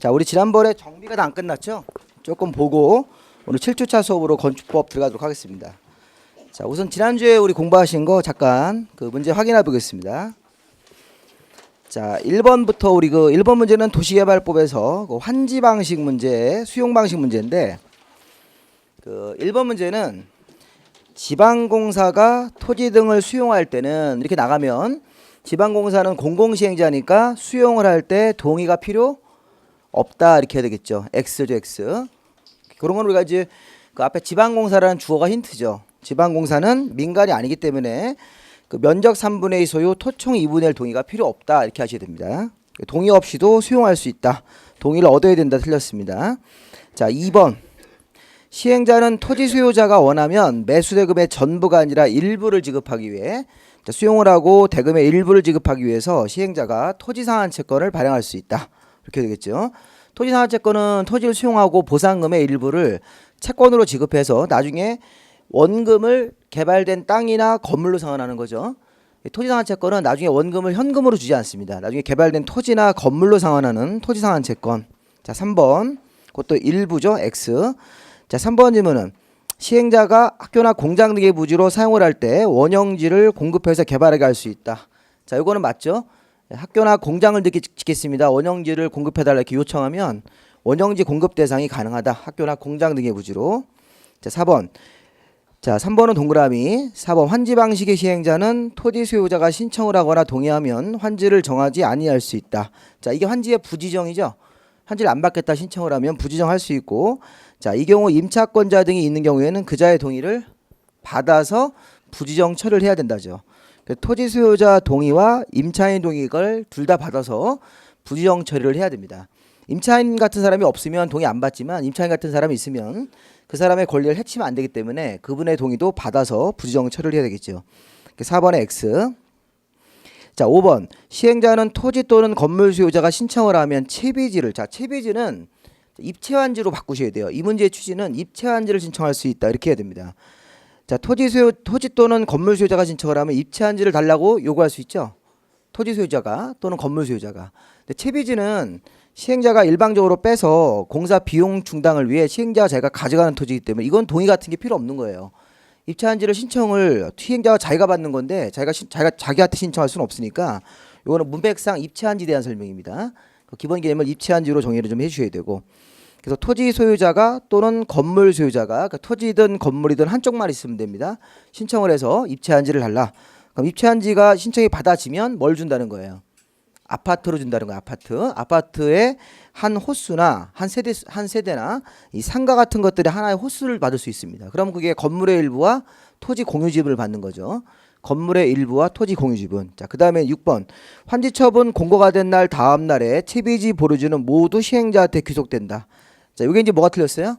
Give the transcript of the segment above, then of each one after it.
자, 우리 지난번에 정비가 다 안 끝났죠? 조금 보고 오늘 7주차 수업으로 건축법 들어가도록 하겠습니다. 자, 우선 지난주에 우리 공부하신 거 잠깐 그 문제 확인해 보겠습니다. 자, 1번부터 우리 그 1번 문제는 도시개발법에서 그 환지 방식 문제, 수용 방식 문제인데 그 1번 문제는 지방공사가 토지 등을 수용할 때는 이렇게 나가면 지방공사는 공공시행자니까 수용을 할 때 동의가 필요 없다 이렇게 해야 되겠죠. X죠, X. 그런 건 우리가 이제 그 앞에 지방공사라는 주어가 힌트죠. 지방공사는 민간이 아니기 때문에 그 면적 3분의 2 소유 토총 2분의 1 동의가 필요 없다 이렇게 하셔야 됩니다. 동의 없이도 수용할 수 있다. 동의를 얻어야 된다 틀렸습니다. 자, 2번. 시행자는 토지 수요자가 원하면 매수대금의 전부가 아니라 일부를 지급하기 위해 수용을 하고 대금의 일부를 지급하기 위해서 시행자가 토지상한 채권을 발행할 수 있다. 이렇게 되겠죠. 토지상한 채권은 토지를 수용하고 보상금의 일부를 채권으로 지급해서 나중에 원금을 개발된 땅이나 건물로 상환하는 거죠. 토지상한 채권은 나중에 원금을 현금으로 주지 않습니다. 나중에 개발된 토지나 건물로 상환하는 토지상한 채권. 자, 3번. 그것도 일부죠. X. 자, 3번 질문은 시행자가 학교나 공장 등의 부지로 사용을 할 때 원형지를 공급해서 개발하게 할 수 있다. 자, 이거는 맞죠? 학교나 공장을 짓겠습니다. 원형지를 공급해달라 이렇게 요청하면 원형지 공급 대상이 가능하다. 학교나 공장 등의 부지로. 자, 4번. 자, 3번은 동그라미. 4번 환지 방식의 시행자는 토지 수요자가 신청을 하거나 동의하면 환지를 정하지 아니할 수 있다. 자, 이게 환지의 부지정이죠. 환지를 안 받겠다 신청을 하면 부지정할 수 있고, 자, 이 경우 임차권자 등이 있는 경우에는 그자의 동의를 받아서 부지정 처리를 해야 된다죠. 토지 수요자 동의와 임차인 동의를 둘 다 받아서 부지정 처리를 해야 됩니다. 임차인 같은 사람이 없으면 동의 안 받지만 임차인 같은 사람이 있으면 그 사람의 권리를 해치면 안 되기 때문에 그분의 동의도 받아서 부지정 처리를 해야 되겠죠. 4번의 X. 자, 5번. 시행자는 토지 또는 건물 수요자가 신청을 하면 채비지를, 자, 채비지는 입체환지로 바꾸셔야 돼요. 이 문제의 취지는 입체환지를 신청할 수 있다 이렇게 해야 됩니다. 자, 토지 또는 건물 수요자가 신청을 하면 입체환지를 달라고 요구할 수 있죠. 토지 수요자가 또는 건물 수요자가. 근데 채비지는 시행자가 일방적으로 빼서 공사 비용 충당을 위해 시행자가 자기가 가져가는 토지이기 때문에 이건 동의 같은 게 필요 없는 거예요. 입체환지를 신청을 시행자가 자기가 받는 건데 자기한테 신청할 수는 없으니까 이거는 문맥상 입체환지에 대한 설명입니다. 기본 개념을 입체환지로 정의를 좀 해주셔야 되고. 그래서 토지 소유자가 또는 건물 소유자가 그러니까 토지든 건물이든 한쪽만 있으면 됩니다. 신청을 해서 입체한지를 달라. 그럼 입체한지가 신청이 받아지면 뭘 준다는 거예요? 아파트로 준다는 거예요. 아파트의 한 호수나 한 세대나 이 상가 같은 것들이 하나의 호수를 받을 수 있습니다. 그럼 그게 건물의 일부와 토지 공유지분을 받는 거죠. 건물의 일부와 토지 공유지분. 자, 그다음에 6번. 환지처분 공고가 된 날 다음 날에 채비지 보류지는 모두 시행자한테 귀속된다. 자, 이게 이제 뭐가 틀렸어요?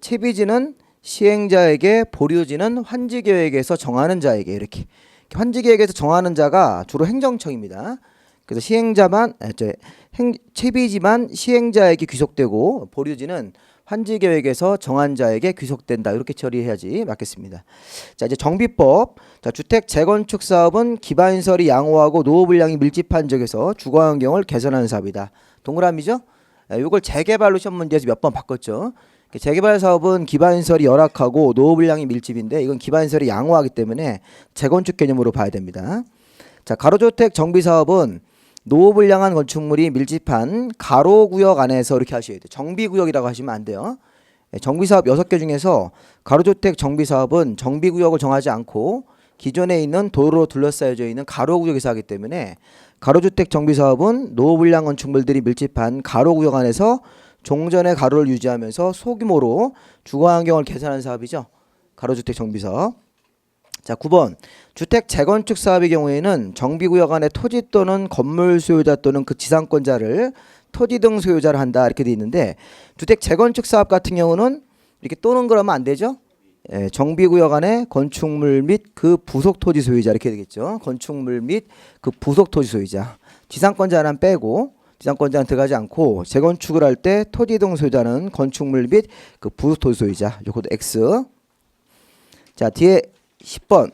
채비지는 시행자에게, 보류지는 환지계획에서 정하는 자에게 이렇게. 환지계획에서 정하는 자가 주로 행정청입니다. 그래서 채비지만 시행자에게 귀속되고 보류지는 환지계획에서 정한 자에게 귀속된다. 이렇게 처리해야지 맞겠습니다. 자, 이제 정비법. 자, 주택 재건축 사업은 기반시설이 양호하고 노후 분량이 밀집한 지역에서 주거 환경을 개선하는 사업이다. 동그라미죠? 이걸 재개발로 시험 문제에서 몇 번 바꿨죠. 재개발 사업은 기반시설이 열악하고 노후 분량이 밀집인데 이건 기반시설이 양호하기 때문에 재건축 개념으로 봐야 됩니다. 자, 가로주택 정비 사업은 노후 불량한 건축물이 밀집한 가로구역 안에서 이렇게 하셔야 돼요. 정비구역이라고 하시면 안 돼요. 정비사업 6개 중에서 가로주택 정비사업은 정비구역을 정하지 않고 기존에 있는 도로로 둘러싸여져 있는 가로구역에서 하기 때문에 가로주택 정비사업은 노후 불량 건축물들이 밀집한 가로구역 안에서 종전의 가로를 유지하면서 소규모로 주거환경을 개선하는 사업이죠. 가로주택 정비사업. 자, 9번. 주택 재건축 사업의 경우에는 정비구역 안에 토지 또는 건물 소유자 또는 그 지상권자를 토지 등 소유자를 한다 이렇게 돼 있는데 주택 재건축 사업 같은 경우는 이렇게 또는 그러면 안 되죠. 예, 정비구역 안에 건축물 및 그 부속 토지 소유자 이렇게 되겠죠. 건축물 및 그 부속 토지 소유자. 지상권자는 빼고 지상권자는 들어가지 않고 재건축을 할 때 토지 등 소유자는 건축물 및 그 부속 토지 소유자. 요것도 X. 자, 뒤에 10번.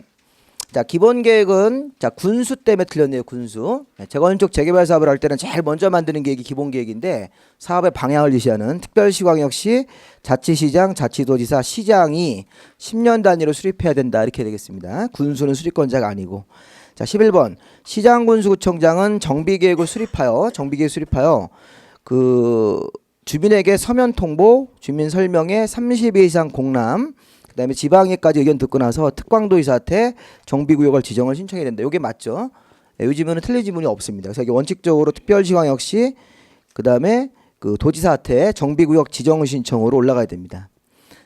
자, 기본 계획은 자, 군수 때문에 틀렸네요. 군수. 재건축 재개발 사업을 할 때는 제일 먼저 만드는 계획이 기본 계획인데 사업의 방향을 제시하는 특별시광역시 자치시장, 자치도지사, 시장이 10년 단위로 수립해야 된다. 이렇게 되겠습니다. 군수는 수립권자가 아니고. 자, 11번. 시장군수구청장은 정비계획을 수립하여 그 주민에게 서면 통보, 주민 설명회 30회 이상 공람, 그다음에 지방에까지 의견 듣고 나서 특광도지사한테 정비구역을 지정을 신청해야 된다. 이게 맞죠? 요즘에는 틀린 지문이 없습니다. 그래서 이게 원칙적으로 특별시광역시 그다음에 그 도지사한테 정비구역 지정 신청으로 올라가야 됩니다.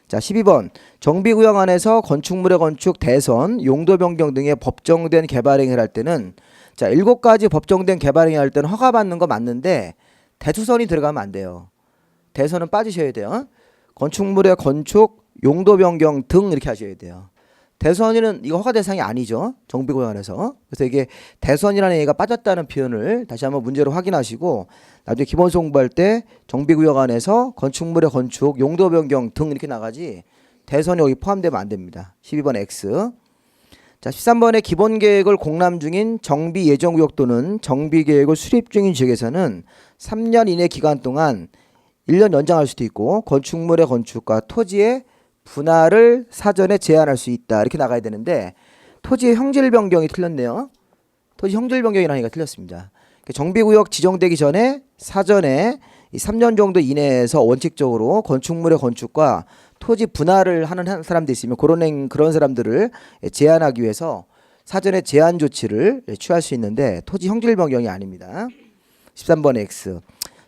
자, 12번. 정비구역 안에서 건축물의 건축, 대선, 용도 변경 등의 법정된 개발 행위를 할 때는 자, 7가지 법정된 개발 행위 할 때는 허가 받는 거 맞는데 대투선이 들어가면 안 돼요. 대선은 빠지셔야 돼요. 건축물의 건축, 용도 변경 등 이렇게 하셔야 돼요. 대선이는 이거 허가 대상이 아니죠. 정비구역 안에서. 그래서 이게 대선이라는 얘기가 빠졌다는 표현을 다시 한번 문제로 확인하시고 나중에 기본서 공부할 때 정비구역 안에서 건축물의 건축, 용도 변경 등 이렇게 나가지 대선이 여기 포함되면 안 됩니다. 12번 X. 자, 13번에 기본 계획을 공람 중인 정비 예정구역 또는 정비 계획을 수립 중인 지역에서는 3년 이내 기간 동안 1년 연장할 수도 있고 건축물의 건축과 토지의 분할을 사전에 제한할 수 있다. 이렇게 나가야 되는데 토지의 형질 변경이 틀렸네요. 토지 형질 변경이라는 얘기가 틀렸습니다. 정비구역 지정되기 전에 사전에 3년 정도 이내에서 원칙적으로 건축물의 건축과 토지 분할을 하는 사람들이 있으면 그런 사람들을 제한하기 위해서 사전에 제한 조치를 취할 수 있는데 토지 형질 변경이 아닙니다. 13번 X.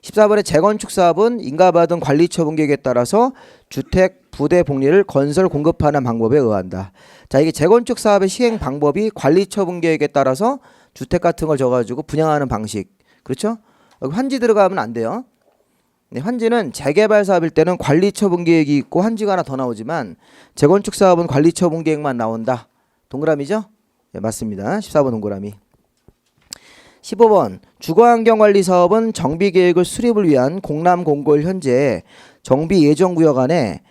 14번의 재건축 사업은 인가받은 관리처분 계획에 따라서 주택, 부대, 복리를 건설 공급하는 방법에 의한다. 자, 이게 재건축 사업의 시행 방법이 관리처분 계획에 따라서 주택 같은 걸 줘가지고 분양하는 방식. 그렇죠? 여기 환지 들어가면 안 돼요. 네, 환지는 재개발 사업일 때는 관리처분 계획이 있고 환지가 하나 더 나오지만 재건축 사업은 관리처분 계획만 나온다. 동그라미죠? 네, 맞습니다. 14번 동그라미. 15번 주거환경관리 사업은 정비계획을 수립을 위한 공람 공고일 현재 정비 예정구역 안에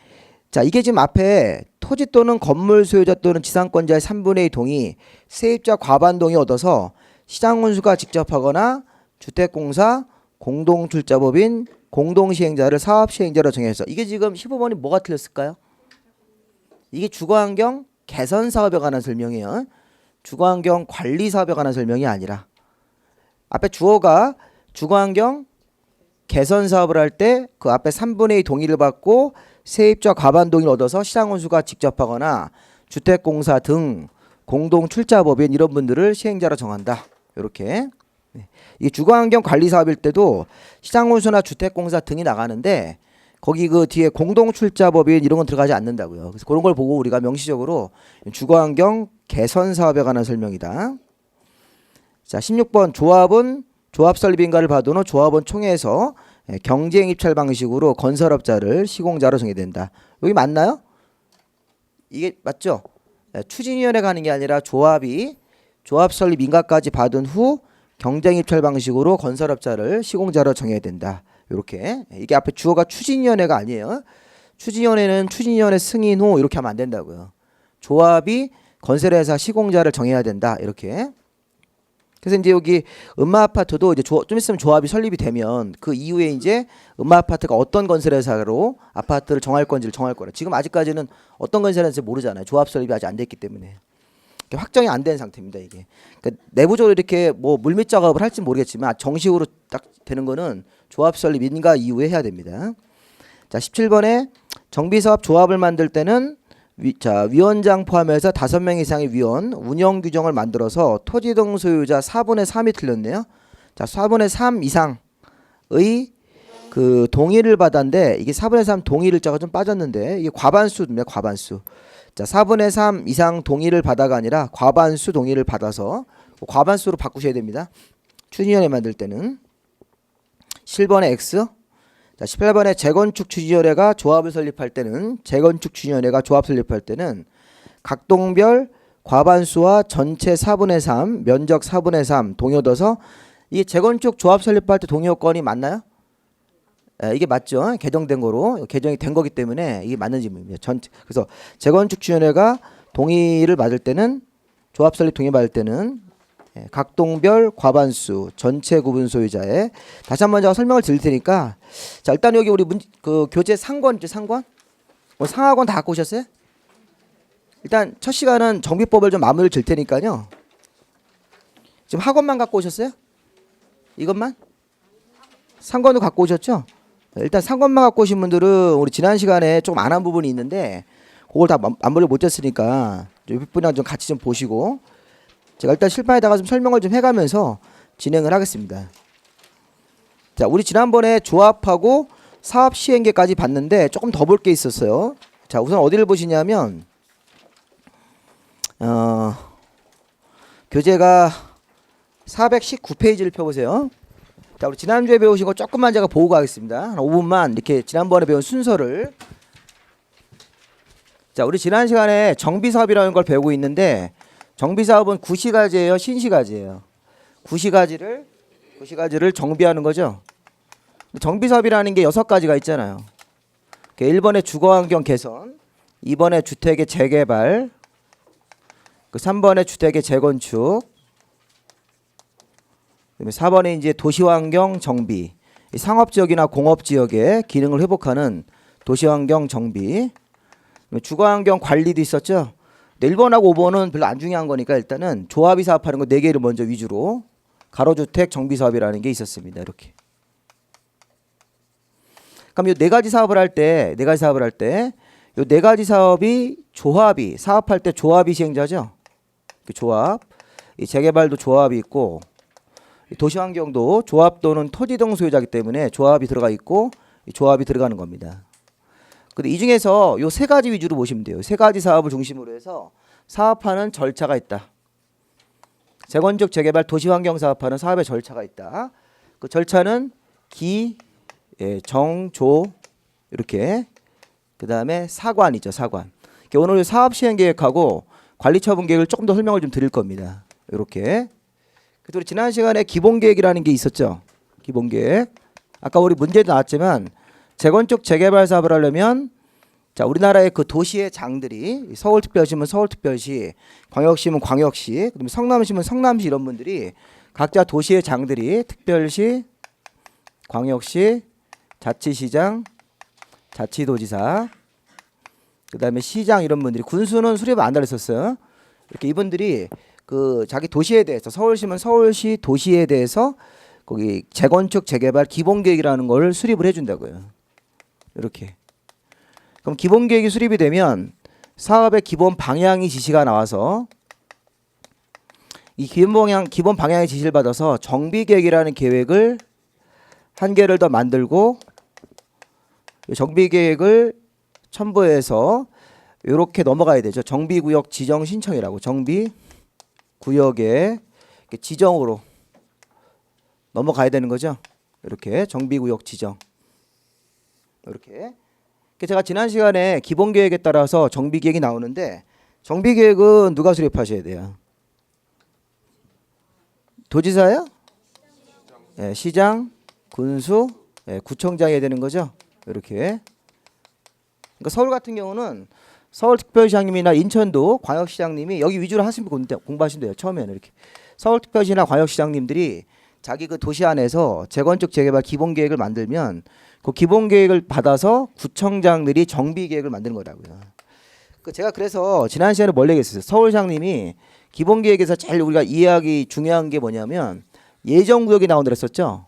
자, 이게 지금 앞에 토지 또는 건물 소유자 또는 지상권자의 3분의 2 동의, 세입자 과반 동의 얻어서 시장군수가 직접 하거나 주택공사, 공동출자법인, 공동시행자를 사업시행자로 정해서 이게 지금 15번이 뭐가 틀렸을까요? 이게 주거환경 개선 사업에 관한 설명이에요. 주거환경 관리 사업에 관한 설명이 아니라 앞에 주어가 주거환경 개선 사업을 할 때 그 앞에 3분의 2 동의를 받고 세입자 과반 동의를 얻어서 시장군수가 직접 하거나 주택공사 등 공동출자법인 이런 분들을 시행자로 정한다. 이렇게. 이 주거환경 관리 사업일 때도 시장군수나 주택공사 등이 나가는데 거기 그 뒤에 공동출자법인 이런 건 들어가지 않는다고요. 그래서 그런 걸 보고 우리가 명시적으로 주거환경 개선 사업에 관한 설명이다. 자, 16번 조합은 조합 설립인가를 받은 후 조합원 총회에서 경쟁 입찰 방식으로 건설업자를 시공자로 정해된다. 여기 맞나요? 이게 맞죠? 추진위원회가 하는 게 아니라 조합이 조합 설립 인가까지 받은 후 경쟁 입찰 방식으로 건설업자를 시공자로 정해야 된다. 이렇게 이게 앞에 주어가 추진위원회가 아니에요. 추진위원회는 추진위원회 승인 후 이렇게 하면 안 된다고요. 조합이 건설회사 시공자를 정해야 된다. 이렇게. 그래서 이제 여기 음마아파트도 이제 좀 있으면 조합이 설립이 되면 그 이후에 이제 음마아파트가 어떤 건설회사로 아파트를 정할 건지를 정할 거라. 지금 아직까지는 어떤 건설회사인지 모르잖아요. 조합 설립이 아직 안 됐기 때문에 확정이 안 된 상태입니다. 이게 그러니까 내부적으로 이렇게 뭐 물밑 작업을 할지 모르겠지만 정식으로 딱 되는 거는 조합 설립 인가 이후에 해야 됩니다. 자, 17번에 정비사업 조합을 만들 때는 위원장 포함해서 5명 이상의 위원, 운영 규정을 만들어서 토지 등 소유자 4분의 3이 틀렸네요. 자, 4분의 3 이상의 그 동의를 받았는데 이게 4분의 3 동의를 자가 좀 빠졌는데 이게 과반수입니다. 과반수. 자, 4분의 3 이상 동의를 받아가 아니라 과반수 동의를 받아서 과반수로 바꾸셔야 됩니다. 추진위원회 만들 때는. 7번에 X. 자, 18번에 재건축 추진위원회가 조합을 설립할 때는 재건축 추진위원회가 조합 설립할 때는 각동별 과반수와 전체 4분의 3, 면적 4분의 3 동의 얻어서 이 재건축 조합 설립할 때 동의 요건이 맞나요? 이게 맞죠? 개정된 거로 개정이 된 거기 때문에 이게 맞는 질문입니다. 그래서 재건축 추진위원회가 동의를 받을 때는 조합 설립 동의 받을 때는 각동별 과반수 전체 구분 소유자의 다시 한번 제가 설명을 드릴 테니까 자 일단 여기 우리 그 교재 상권 있죠 상권 상하권 다 갖고 오셨어요? 일단 첫 시간은 정비법을 좀 마무리를 질 테니까요. 지금 학원만 갖고 오셨어요? 이것만? 상권도 갖고 오셨죠? 일단 상권만 갖고 오신 분들은 우리 지난 시간에 조금 안 한 부분이 있는데 그걸 다 마무리를 못했으니까 옆 분이랑 좀 같이 좀 보시고 제가 일단 실판에다가 좀 설명을 좀 해가면서 진행을 하겠습니다. 자, 우리 지난번에 조합하고 사업 시행계까지 봤는데 조금 더 볼 게 있었어요. 자, 우선 어디를 보시냐면 교재가 419페이지를 펴보세요. 자, 우리 지난주에 배우신 거 조금만 제가 보고 가겠습니다. 한 5분만 이렇게 지난번에 배운 순서를. 자, 우리 지난 시간에 정비사업이라는 걸 배우고 있는데 정비사업은 구시가지예요, 신시가지예요. 구시가지를 정비하는 거죠. 정비사업이라는 게 6가지가 있잖아요. 1번에 주거환경 개선, 2번에 주택의 재개발, 3번에 주택의 재건축, 4번에 이제 도시환경 정비, 상업지역이나 공업지역의 기능을 회복하는 도시환경 정비, 주거환경 관리도 있었죠. 1번하고 5번은 별로 안 중요한 거니까 일단은 조합이 사업하는 거 4개를 먼저 위주로 가로주택 정비사업이라는 게 있었습니다. 이렇게. 그럼 이 4가지 사업을 할 때, 이 4가지 사업이 조합이 사업할 때 조합이 시행자죠. 조합, 이 재개발도 조합이 있고, 도시환경도 조합 또는 토지 등 소유자이기 때문에 조합이 들어가 있고, 조합이 들어가는 겁니다. 근데 이 중에서 요 3가지 위주로 보시면 돼요. 3가지 사업을 중심으로 해서 사업하는 절차가 있다. 재건축, 재개발, 도시환경 사업하는 사업의 절차가 있다. 그 절차는 기, 정, 조 이렇게. 그 다음에 사관이죠. 사관. 오늘 사업 시행 계획하고 관리 처분 계획을 조금 더 설명을 좀 드릴 겁니다. 이렇게. 그래서 우리 지난 시간에 기본 계획이라는 게 있었죠. 기본 계획. 아까 우리 문제도 나왔지만 재건축 재개발 사업을 하려면 자 우리나라의 그 도시의 장들이 서울특별시면 서울특별시, 광역시면 광역시, 그다음에 성남시면 성남시 이런 분들이 각자 도시의 장들이 특별시, 광역시, 자치시장, 자치도지사, 그다음에 시장 이런 분들이 군수는 수립 안 달렸었어요. 이렇게 이분들이 그 자기 도시에 대해서 서울시면 서울시 도시에 대해서 거기 재건축 재개발 기본 계획이라는 걸 수립을 해준다고요. 이렇게. 그럼 기본 계획이 수립이 되면 사업의 기본 방향이 지시가 나와서 이 기본 방향의 지시를 받아서 정비 계획이라는 계획을 한 개를 더 만들고 정비 계획을 첨부해서 이렇게 넘어가야 되죠. 정비구역 지정 신청이라고 정비 구역의 지정으로 넘어가야 되는 거죠. 이렇게 정비구역 지정. 이렇게. 제가 지난 시간에 기본계획에 따라서 정비계획이 나오는데 정비계획은 누가 수립하셔야 돼요? 도지사요? 네, 시장, 군수, 네, 구청장이 해야 되는 거죠. 이렇게. 그러니까 서울 같은 경우는 서울특별시장님이나 인천도 광역시장님이 여기 위주로 하시면 공부하시면 돼요. 처음에는 이렇게 서울특별시나 광역시장님들이 자기 그 도시 안에서 재건축 재개발 기본 계획을 만들면 그 기본 계획을 받아서 구청장들이 정비 계획을 만드는 거라고요. 제가 그래서 지난 시간에 뭘 얘기했어요. 서울시장님이 기본 계획에서 제일 우리가 이해하기 중요한 게 뭐냐면 예정구역이 나온다 그랬었죠.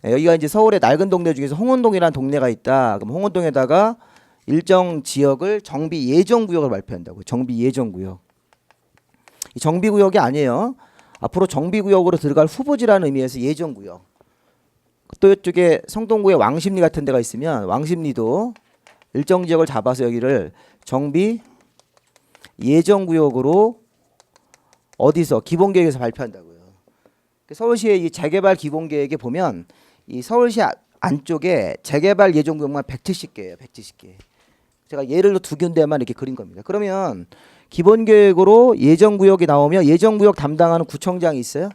여기가 이제 서울의 낡은 동네 중에서 홍은동이라는 동네가 있다. 그럼 홍은동에다가 일정 지역을 정비 예정구역을 발표한다고. 정비 예정구역. 이 정비구역이 아니에요. 앞으로 정비구역으로 들어갈 후보지라는 의미에서 예정구역. 또 이쪽에 성동구에 왕십리 같은 데가 있으면 왕십리도 일정 지역을 잡아서 여기를 정비 예정구역으로 어디서 기본계획에서 발표한다고요. 서울시의 이 재개발 기본계획에 보면 이 서울시 안쪽에 재개발 예정구역만 170개예요. 170개. 제가 예를 들어 2군데만 이렇게 그린 겁니다. 그러면 기본계획으로 예정구역이 나오면 예정구역 담당하는 구청장이 있어요.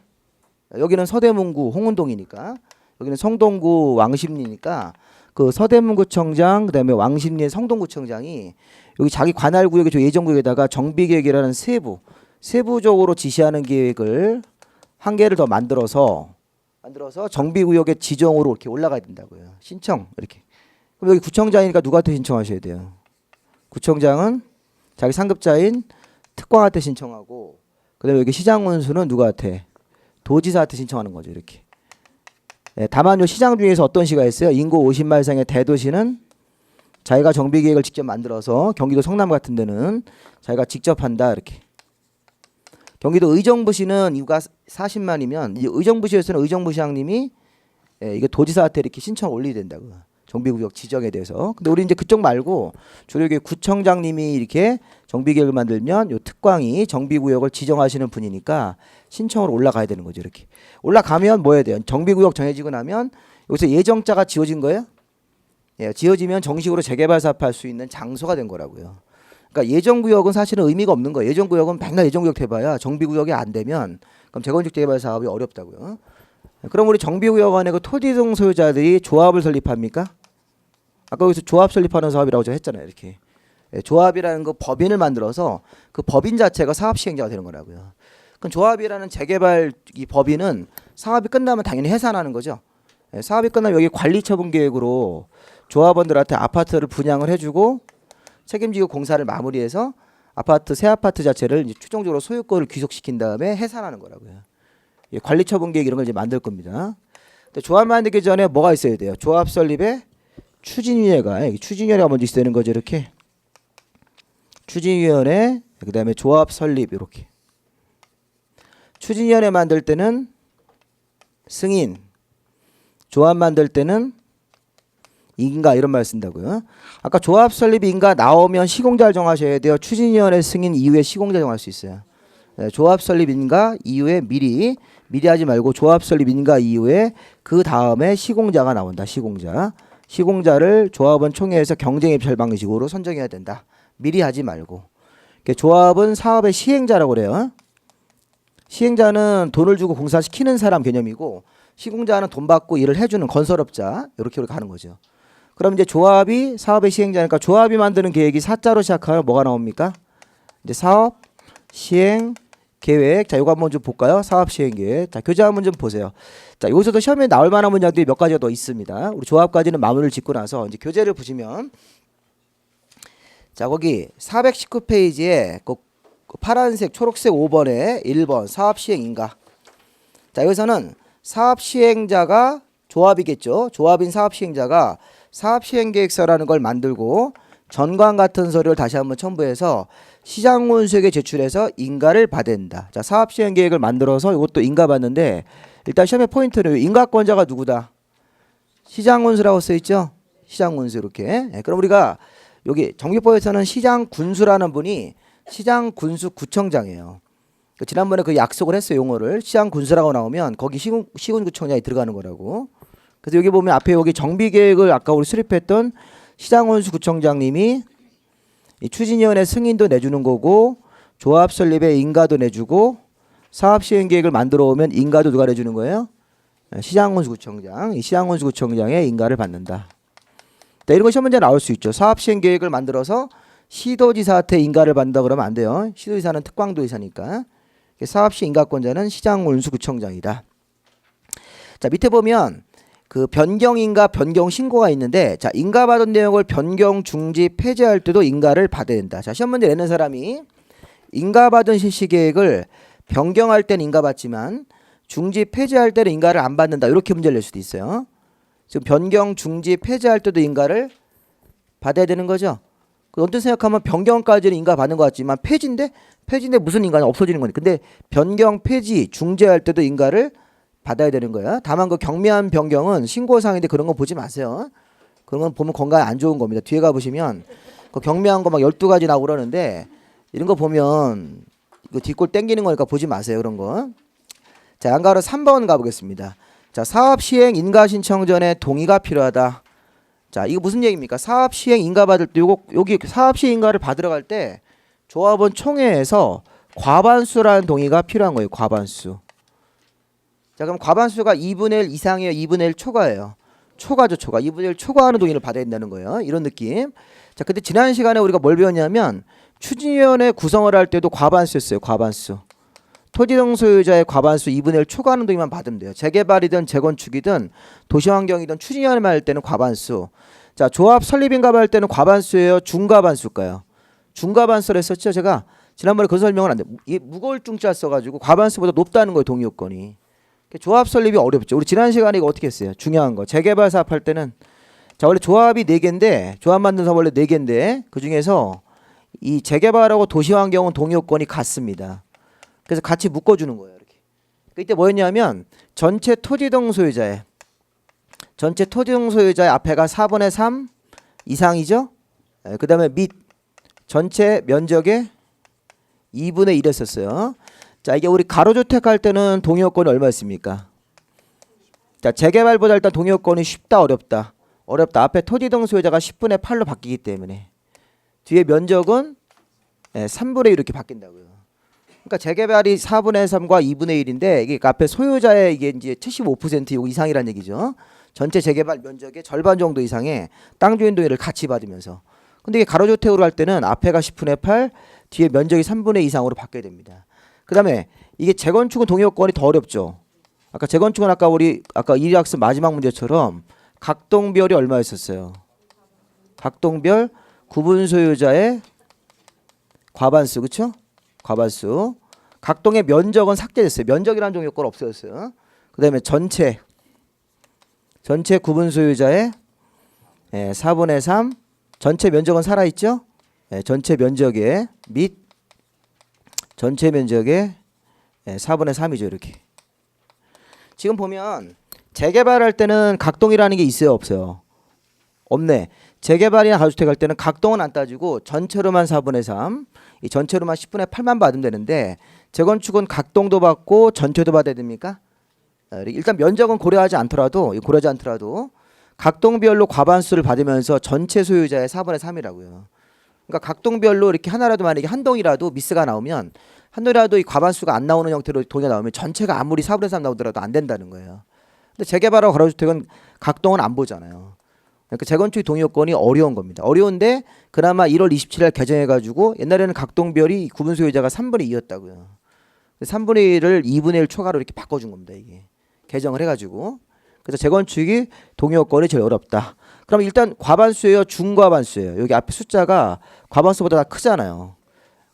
여기는 서대문구 홍은동이니까 여기는 성동구 왕십리니까 그 서대문구청장 그다음에 왕십리의 성동구청장이 여기 자기 관할구역의 예정구역에다가 정비계획이라는 세부 세부적으로 지시하는 계획을 한 개를 더 만들어서 정비구역의 지정으로 이렇게 올라가야 된다고요. 신청 이렇게. 그럼 여기 구청장이니까 누구한테 신청하셔야 돼요? 구청장은 자기 상급자인 특광한테 신청하고, 그다음에 여기 시장군수는 누구한테? 도지사한테 신청하는 거죠. 이렇게. 네, 다만 요 시장 중에서 어떤 시가 있어요? 인구 50만 이상의 대도시는 자기가 정비계획을 직접 만들어서, 경기도 성남 같은 데는 자기가 직접 한다 이렇게. 경기도 의정부시는 인구가 40만이면 의정부시에서는 의정부시장님이 이게 도지사한테 이렇게 신청을 올리게 된다고. 정비구역 지정에 대해서. 근데 우리 이제 그쪽 말고 주로 이게 구청장님이 이렇게 정비계획을 만들면 요 특광이 정비구역을 지정하시는 분이니까 신청을 올라가야 되는 거죠. 이렇게. 올라가면 뭐 해야 돼요? 정비구역 정해지고 나면 여기서 예정자가 지어진 거예요? 예, 지어지면 정식으로 재개발 사업할 수 있는 장소가 된 거라고요. 그러니까 예정구역은 사실은 의미가 없는 거예요. 예정구역은 맨날 예정구역 해봐야 정비구역이 안 되면 그럼 재건축 재개발 사업이 어렵다고요. 그럼 우리 정비구역 안에 그 토지등 소유자들이 조합을 설립합니까? 아까 여기서 조합 설립하는 사업이라고 제가 했잖아요. 이렇게. 예, 조합이라는 그 법인을 만들어서 그 법인 자체가 사업 시행자가 되는 거라고요. 그럼 조합이라는 재개발 이 법인은 사업이 끝나면 당연히 해산하는 거죠. 예, 사업이 끝나면 여기 관리처분 계획으로 조합원들한테 아파트를 분양을 해주고 책임지고 공사를 마무리해서 아파트 새 아파트 자체를 이제 최종적으로 소유권을 귀속시킨 다음에 해산하는 거라고요. 예, 관리처분 계획 이런 걸 이제 만들 겁니다. 근데 조합 만들기 전에 뭐가 있어야 돼요? 조합 설립에 추진위원회가 추진위원회가 먼저 있어야 되는 거죠. 이렇게 추진위원회, 그다음에 조합 설립 이렇게. 추진위원회 만들 때는 승인, 조합 만들 때는 인가 이런 말 쓴다고요. 아까 조합 설립 인가 나오면 시공자를 정하셔야 돼요. 추진위원회 승인 이후에 시공자 정할 수 있어요. 네, 조합 설립 인가 이후에 미리 하지 말고 조합 설립 인가 이후에 그 다음에 시공자가 나온다. 시공자를 조합원 총회에서 경쟁 입찰 방식으로 선정해야 된다. 미리 하지 말고. 조합은 사업의 시행자라고 그래요. 시행자는 돈을 주고 공사시키는 사람 개념이고, 시공자는 돈 받고 일을 해주는 건설업자 이렇게 가는 거죠. 그럼 이제 조합이 사업의 시행자니까 조합이 만드는 계획이 사자로 시작하면 뭐가 나옵니까? 이제 사업 시행 계획. 자, 이거 한번 좀 볼까요? 사업 시행 계획. 자, 교재 한번 좀 보세요. 자, 여기서도 시험에 나올 만한 문장들이 몇 가지가 더 있습니다. 우리 조합까지는 마무리를 짓고 나서 이제 교재를 보시면, 자, 거기 419페이지에 그 파란색, 초록색 5번에 1번 사업 시행 인가. 자, 여기서는 사업 시행자가 조합이겠죠. 조합인 사업 시행자가 사업 시행 계획서라는 걸 만들고 전과 같은 서류를 다시 한번 첨부해서 시장군수에게 제출해서 인가를 받아낸다. 자, 사업 시행 계획을 만들어서 이것도 인가 받는데, 일단 시험의 포인트는 인가권자가 누구다? 시장군수라고 써 있죠. 시장군수 이렇게. 네, 그럼 우리가 여기 정비법에서는 시장군수라는 분이 시장군수구청장이에요. 지난번에 그 약속을 했어요. 용어를 시장군수라고 나오면 거기 시군구청장이 들어가는 거라고. 그래서 여기 보면 앞에 여기 정비계획을 아까 우리 수립했던 시장군수구청장님이 이 추진위원회 승인도 내주는 거고, 조합 설립에 인가도 내주고, 사업 시행 계획을 만들어 오면 인가도 누가 내주는 거예요? 시장군수구청장. 이 시장군수구청장의 인가를 받는다. 네, 이런 거 시험 문제 나올 수 있죠. 사업 시행 계획을 만들어서 시도지사한테 인가를 받는다 그러면 안 돼요. 시도지사는 특광도지사니까. 사업 시 인가권자는 시장군수구청장이다. 자, 밑에 보면 그 변경 인가, 변경 신고가 있는데, 자, 인가 받은 내용을 변경, 중지, 폐지할 때도 인가를 받아야 된다. 자, 시험 문제 내는 사람이 인가 받은 실시 계획을 변경할 때는 인가 받지만 중지, 폐지할 때는 인가를 안 받는다. 이렇게 문제를 낼 수도 있어요. 지금 변경, 중지, 폐지할 때도 인가를 받아야 되는 거죠. 언뜻 생각하면 변경까지는 인가 받는 것 같지만 폐지인데 무슨 인가는 없어지는 거니까. 근데 변경, 폐지, 중지할 때도 인가를 받아야 되는 거야. 다만 그 경미한 변경은 신고사항인데 그런 거 보지 마세요. 그런 건 보면 건강에 안 좋은 겁니다. 뒤에 가보시면 그 경미한 거 막 12가지 나오고 그러는데 이런 거 보면 이거 뒷골 땡기는 거니까 보지 마세요. 그런 거. 자, 안가로 3번 가보겠습니다. 자, 사업 시행 인가 신청 전에 동의가 필요하다. 자, 이거 무슨 얘기입니까? 사업 시행 인가 받을 때 여기 사업 시행 인가를 받으러 갈 때 조합원 총회에서 과반수라는 동의가 필요한 거예요. 과반수. 자, 그럼 과반수가 2분의 1 이상이에요? 2분의 1 초과예요? 초과죠, 초과. 2분의 1 초과하는 동의를 받아야 된다는 거예요. 이런 느낌. 자, 근데 지난 시간에 우리가 뭘 배웠냐면 추진위원회 구성을 할 때도 과반수였어요. 과반수. 토지동 소유자의 과반수 2분의 1 초과하는 동의만 받으면 돼요. 재개발이든 재건축이든 도시환경이든 추진위원회만 할 때는 과반수. 자, 조합 설립인가 할 때는 과반수예요. 중과반수일까요? 중과반수를 했었죠. 제가 지난번에 그 설명을 안 돼. 이게 무거울 중자 써가지고 과반수보다 높다는 거예요. 동의요건이. 조합 설립이 어렵죠. 우리 지난 시간에 이거 어떻게 했어요? 중요한 거. 재개발 사업할 때는 자, 원래 조합이 4개인데 조합 만든 사업 원래 4개인데 그중에서 이 재개발하고 도시환경은 동의요건이 같습니다. 그래서 같이 묶어주는 거예요. 이렇게. 이때 뭐였냐면 전체 토지동 소유자의 앞에가 4분의 3 이상이죠. 그 다음에 및 전체 면적의 2분의 1이었어요. 자, 이게 우리 가로주택 할 때는 동의요건이 얼마였습니까? 자, 재개발보다 일단 동의요건이 쉽다 어렵다. 어렵다. 앞에 토지동 소유자가 10분의 8로 바뀌기 때문에 뒤에 면적은 3분의 1 이렇게 바뀐다고요. 그러니까 재개발이 4분의 3과 2분의 1인데 이게 앞에 소유자의 이게 이제 75% 이거 이상이란 얘기죠. 전체 재개발 면적의 절반 정도 이상의 땅 주인 동의를 같이 받으면서. 근데 이게 가로주택으로 할 때는 앞에가 10분의 8, 뒤에 면적이 3분의 2 이상으로 바뀌어야 됩니다. 그다음에 이게 재건축은 동의요건이 더 어렵죠. 아까 재건축은 우리 이학습 마지막 문제처럼 각동별이 얼마였었어요? 각동별 구분 소유자의 과반수, 그렇죠? 과반수. 각동의 면적은 삭제됐어요. 면적이라는 종류 요건 없어졌어요. 그다음에 전체 구분 소유자의 4분의 3 전체 면적은 살아있죠? 전체 면적의 및 전체 면적의 4분의 3이죠. 이렇게. 지금 보면 재개발할 때는 각동이라는 게 있어요? 없어요? 없네. 재개발이나 가주택 할 때는 각동은 안 따지고 전체로만 4분의 3 이 전체로만 10분의 8만 받으면 되는데 재건축은 각동도 받고 전체도 받아야 됩니까? 일단 면적은 고려하지 않더라도 각동별로 과반수를 받으면서 전체 소유자의 4분의 3이라고요. 그러니까 각동별로 이렇게 하나라도 만약에 한 동이라도 미스가 나오면 한 동이라도 이 과반수가 안 나오는 형태로 동의가 나오면 전체가 아무리 4분의 3 나오더라도 안 된다는 거예요. 근데 재개발하고 가로주택은 각동은 안 보잖아요. 그러니까 재건축 동의요건이 어려운 겁니다. 어려운데 그나마 1월 27일 개정해가지고 옛날에는 각동별이 구분 소유자가 3분의 2였다고요. 3분의 1을 2분의 1 초과로 이렇게 바꿔준 겁니다. 이게 개정을 해가지고. 그래서 재건축이 동의요건이 제일 어렵다. 그럼 일단 과반수예요, 중과반수예요. 여기 앞에 숫자가 과반수보다 다 크잖아요.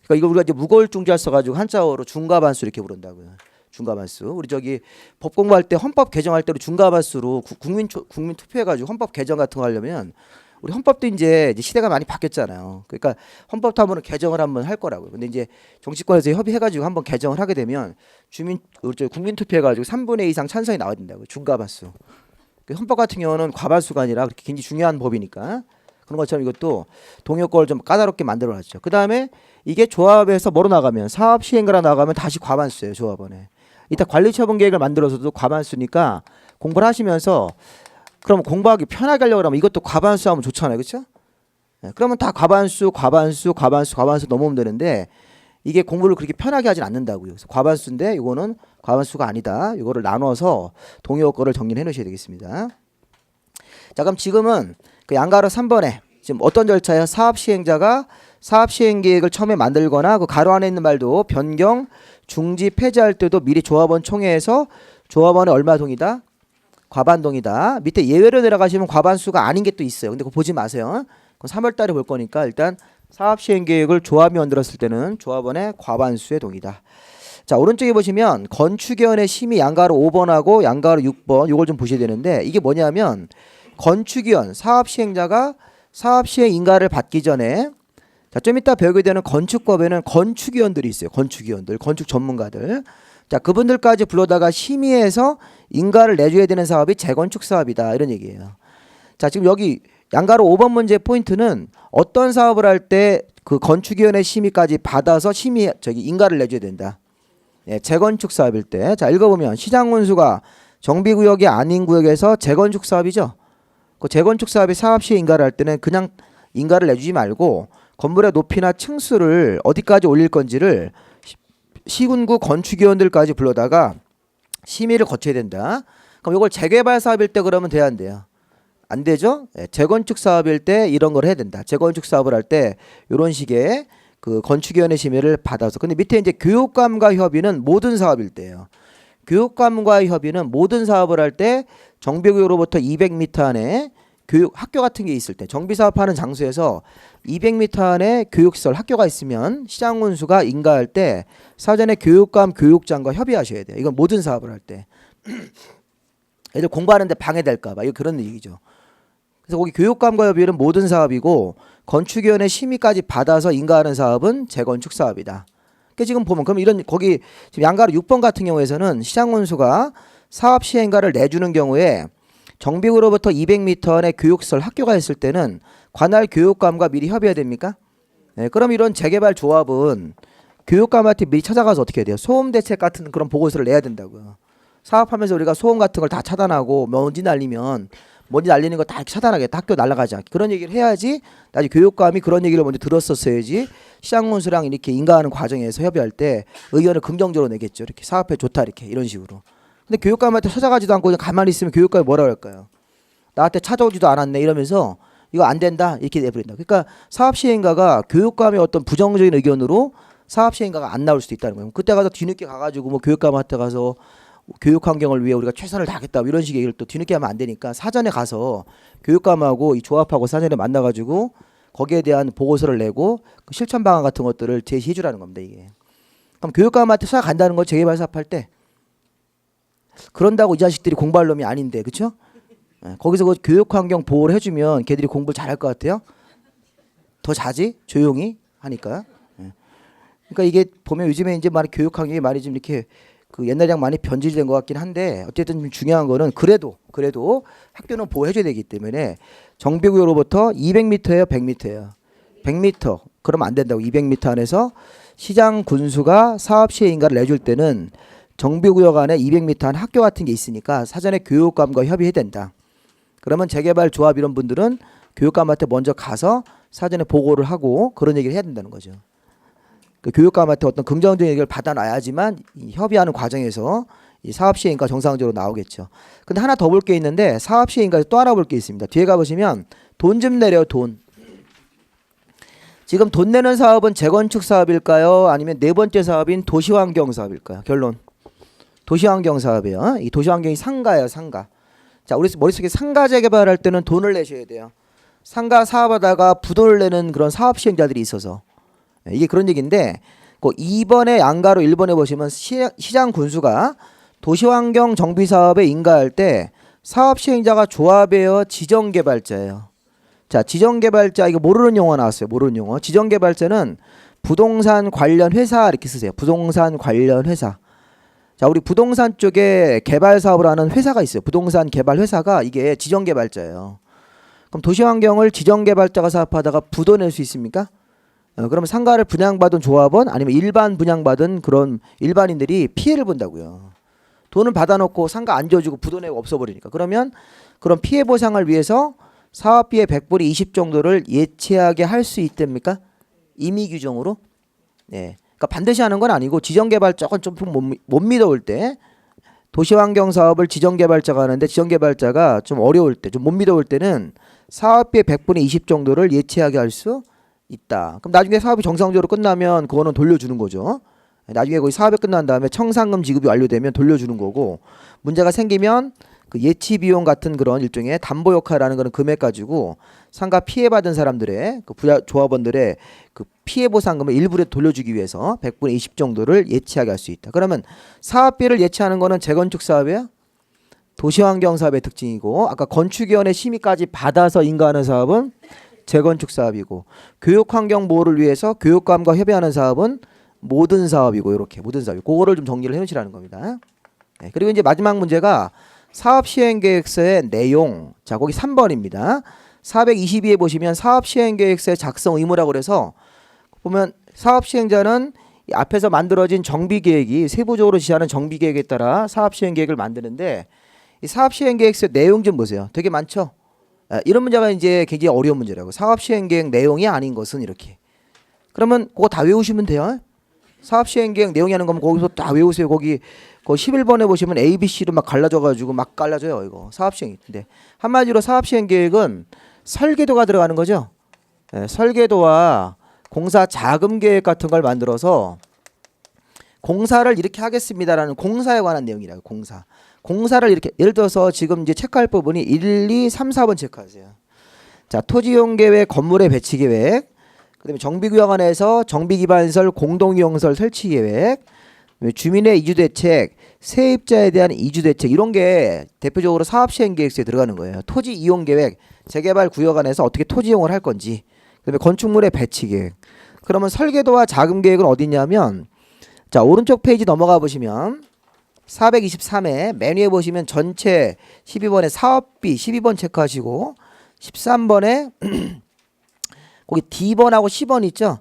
그러니까 이거 우리가 이제 무거울 중자 써가지고 한자어로 중과반수 이렇게 부른다고요. 중과반수. 우리 저기 법 공부할 때 헌법 개정할 때로 중과반수로 국민 투표해가지고 헌법 개정 같은 거 하려면 우리 헌법도 이제 시대가 많이 바뀌었잖아요. 그러니까 헌법도 한번 개정을 한번 할 거라고요. 근데 이제 정치권에서 협의해가지고 한번 개정을 하게 되면 국민 투표해가지고 3분의 2 이상 찬성이 나와야 된다고요. 중과반수. 헌법 같은 경우는 과반수가 아니라 그렇게 굉장히 중요한 법이니까 그런 것처럼 이것도 동의요건을 좀 까다롭게 만들어놨죠. 그 다음에 이게 조합에서 뭐로 나가면 사업 시행가로 나가면 다시 과반수예요. 조합원에. 이따 관리처분 계획을 만들어서도 과반수니까 공부를 하시면서 그럼 공부하기 편하게 하려고 하면 이것도 과반수 하면 좋잖아요. 그렇죠? 그러면 다 과반수 넘으면 되는데 이게 공부를 그렇게 편하게 하진 않는다고요. 그래서 과반수인데 이거는 과반수가 아니다. 이거를 나눠서 동의요건을 정리해 놓으셔야 되겠습니다. 자, 그럼 지금은 그 양가로 3번에 지금 어떤 절차예요? 사업 시행자가 사업 시행 계획을 처음에 만들거나 그 가로 안에 있는 말도 변경, 중지, 폐지할 때도 미리 조합원 총회에서 조합원의 얼마 동이다? 과반동이다. 밑에 예외로 내려가시면 과반수가 아닌 게 또 있어요. 근데 그거 보지 마세요. 그건 3월 달에 볼 거니까 일단 사업 시행 계획을 조합이 만들었을 때는 조합원의 과반수의 동의다. 자, 오른쪽에 보시면 건축위원회 심의 양가로 5번하고 양가로 6번 이걸 좀 보셔야 되는데 이게 뭐냐면 건축위원 사업 시행자가 사업 시행 인가를 받기 전에 자, 좀 이따 배우게 되는 건축법에는 건축위원들이 있어요. 건축위원들, 건축 전문가들. 자, 그분들까지 불러다가 심의해서 인가를 내줘야 되는 사업이 재건축 사업이다. 이런 얘기예요. 자, 지금 여기 양가로 5번 문제 포인트는 어떤 사업을 할 때 그 건축위원회 심의까지 받아서 인가를 내줘야 된다. 예, 재건축 사업일 때. 자, 읽어보면 시장 운수가 정비구역이 아닌 구역에서 재건축 사업이죠. 그 재건축 사업이 사업 시에 인가를 할 때는 그냥 인가를 내주지 말고 건물의 높이나 층수를 어디까지 올릴 건지를 시군구 건축위원들까지 불러다가 심의를 거쳐야 된다. 그럼 이걸 재개발 사업일 때 그러면 돼야 안 돼요? 안 되죠? 예, 재건축 사업일 때 이런 걸 해야 된다. 재건축 사업을 할 때 이런 식의 그 건축위원회 심의를 받아서. 근데 밑에 이제 교육감과 협의는 모든 사업일 때예요. 교육감과 협의는 모든 사업을 할 때 정비구역으로부터 200m 안에 교육 학교 같은 게 있을 때, 정비 사업하는 장소에서 200m 안에 교육시설 학교가 있으면 시장군수가 인가할 때 사전에 교육감 교육장과 협의하셔야 돼요. 이건 모든 사업을 할 때. 애들 공부하는데 방해될까 봐 이거 그런 얘기죠. 그래서 거기 교육감과 협의는 모든 사업이고 건축위원회 심의까지 받아서 인가하는 사업은 재건축 사업이다. 그러니까 지금 보면 그럼 이런 거기 지금 양가로 6번 같은 경우에서는 시장군수가 사업 시행가를 내주는 경우에 정비구로부터 200m 안에 교육시설 학교가 있을 때는 관할 교육감과 미리 협의해야 됩니까? 네, 그럼 이런 재개발 조합은 교육감한테 미리 찾아가서 어떻게 해야 돼요? 소음 대책 같은 그런 보고서를 내야 된다고요. 사업하면서 우리가 소음 같은 걸 다 차단하고 먼지 날리면 먼지 날리는 거 다 차단하겠다. 학교 날아가지 않게. 그런 얘기를 해야지 나중에 교육감이 그런 얘기를 먼저 들었었어야지 시장군수랑 이렇게 인가하는 과정에서 협의할 때 의견을 긍정적으로 내겠죠. 이렇게 사업에 좋다 이렇게 이런 식으로. 근데 교육감한테 찾아가지도 않고 그냥 가만히 있으면 교육감이 뭐라 할까요? 나한테 찾아오지도 않았네 이러면서 이거 안 된다 이렇게 내버린다. 그러니까 사업시행가가 교육감의 어떤 부정적인 의견으로 사업시행가가 안 나올 수도 있다는 거예요. 그때 가서 뒤늦게 가가지고 뭐 교육감한테 가서 교육 환경을 위해 우리가 최선을 다하겠다 이런 식의 얘기를 또 뒤늦게 하면 안 되니까 사전에 가서 교육감하고 이 조합하고 사전에 만나가지고 거기에 대한 보고서를 내고 그 실천 방안 같은 것들을 제시해 주라는 겁니다. 이게. 그럼 교육감한테 수사 간다는 거 재개발 사업할 때 그런다고 이 자식들이 공부할 놈이 아닌데 그렇죠? 거기서 그 교육 환경 보호를 해주면 걔들이 공부를 잘할 것 같아요. 더 자지 조용히 하니까. 그러니까 이게 보면 요즘에 이제 많이 교육 환경이 많이 좀 이렇게 그 옛날이랑 많이 변질된 것 같긴 한데 어쨌든 좀 중요한 거는 그래도 학교는 보호해줘야 되기 때문에 정비구역으로부터 200m예요, 100m예요. 100m 그러면 안 된다고. 200m 안에서 시장 군수가 사업 시행 인가를 내줄 때는 정비구역 안에 200m 안 학교 같은 게 있으니까 사전에 교육감과 협의해야 된다. 그러면 재개발 조합 이런 분들은 교육감한테 먼저 가서 사전에 보고를 하고 그런 얘기를 해야 된다는 거죠. 그 교육감한테 어떤 긍정적인 얘기를 받아놔야지만 이 협의하는 과정에서 이 사업시행인가 정상적으로 나오겠죠. 근데 하나 더 볼 게 있는데 사업시행인가 또 하나 볼 게 있습니다. 뒤에 가보시면 돈 좀 내려요. 돈. 지금 돈 내는 사업은 재건축 사업일까요? 아니면 네 번째 사업인 도시환경 사업일까요? 결론. 도시환경 사업이에요. 이 도시환경이 상가예요. 상가. 자, 우리 머릿속에 상가 재개발할 때는 돈을 내셔야 돼요. 상가 사업하다가 부도를 내는 그런 사업 시행자들이 있어서 이게 그런 얘기인데 그 2번에 양가로 1번에 보시면 시장 군수가 도시환경 정비 사업에 인가할 때 사업 시행자가 조합이에요, 지정개발자예요. 자, 지정개발자 이거 모르는 용어 나왔어요. 모르는 용어. 지정개발자는 부동산 관련 회사 이렇게 쓰세요. 부동산 관련 회사. 자, 우리 부동산 쪽에 개발 사업을 하는 회사가 있어요. 부동산 개발 회사가 이게 지정개발자예요. 그럼 도시환경을 지정개발자가 사업하다가 부도 낼 수 있습니까? 그러면 상가를 분양받은 조합원 아니면 일반 분양받은 그런 일반인들이 피해를 본다고요. 돈을 받아놓고 상가 안 지어주고 부도 내고 없어버리니까. 그러면 그런 피해 보상을 위해서 사업비의 100분의 20 정도를 예치하게 할 수 있답니까? 임의 규정으로. 네. 그러니까 반드시 하는 건 아니고 지정개발자가 좀 못 믿어올 때 도시환경 사업을 지정개발자가 하는데 지정개발자가 좀 어려울 때 좀 못 믿어올 때는 사업비의 100분의 20 정도를 예치하게 할 수 있다. 그럼 나중에 사업이 정상적으로 끝나면 그거는 돌려주는 거죠. 나중에 거기 사업이 끝난 다음에 청산금 지급이 완료되면 돌려주는 거고 문제가 생기면 그 예치 비용 같은 그런 일종의 담보 역할이라는 그런 금액 가지고 상가 피해받은 사람들의 그 조합원들의 그 피해 보상금을 일부러 돌려주기 위해서 100분의 20 정도를 예치하게 할 수 있다. 그러면 사업비를 예치하는 거는 재건축 사업이야? 도시환경 사업의 특징이고 아까 건축위원회 심의까지 받아서 인가하는 사업은 재건축 사업이고 교육환경 보호를 위해서 교육감과 협의하는 사업은 모든 사업이고 이렇게 모든 사업. 그거를 좀 정리를 해놓으시라는 겁니다. 네, 그리고 이제 마지막 문제가 사업시행계획서의 내용. 자, 거기 3번입니다. 422에 보시면 사업시행계획서의 작성 의무라고 그래서 보면 사업시행자는 이 앞에서 만들어진 정비계획이 세부적으로 지시하는 정비계획에 따라 사업시행계획을 만드는데 이 사업시행계획서 내용 좀 보세요. 되게 많죠? 이런 문제가 이제 굉장히 어려운 문제라고. 사업시행계획 내용이 아닌 것은 이렇게. 그러면 그거 다 외우시면 돼요. 사업시행계획 내용이 하는 거면 거기서 다 외우세요. 거기 11번에 보시면 A, B, C로 막 갈라져가지고 막 갈라져요. 이거 사업시행인데 한마디로 사업시행계획은 설계도가 들어가는 거죠. 예, 설계도와 공사 자금 계획 같은 걸 만들어서 공사를 이렇게 하겠습니다라는 공사에 관한 내용이라고. 공사를 이렇게 예를 들어서 지금 이제 체크할 부분이 1, 2, 3, 4번 체크하세요. 자, 토지이용 계획, 건물의 배치 계획, 그다음에 정비구역 안에서 정비기반시설, 공동이용시설 설치 계획, 그다음에 주민의 이주 대책, 세입자에 대한 이주 대책 이런 게 대표적으로 사업시행계획서에 들어가는 거예요. 토지 이용 계획, 재개발 구역 안에서 어떻게 토지 이용을 할 건지, 그다음에 건축물의 배치 계획. 그러면 설계도와 자금 계획은 어디 있냐면, 자 오른쪽 페이지 넘어가 보시면 423회 맨 위에 보시면 전체 12번에 사업비 12번 체크하시고 13번에 거기 D번하고 C번 있죠?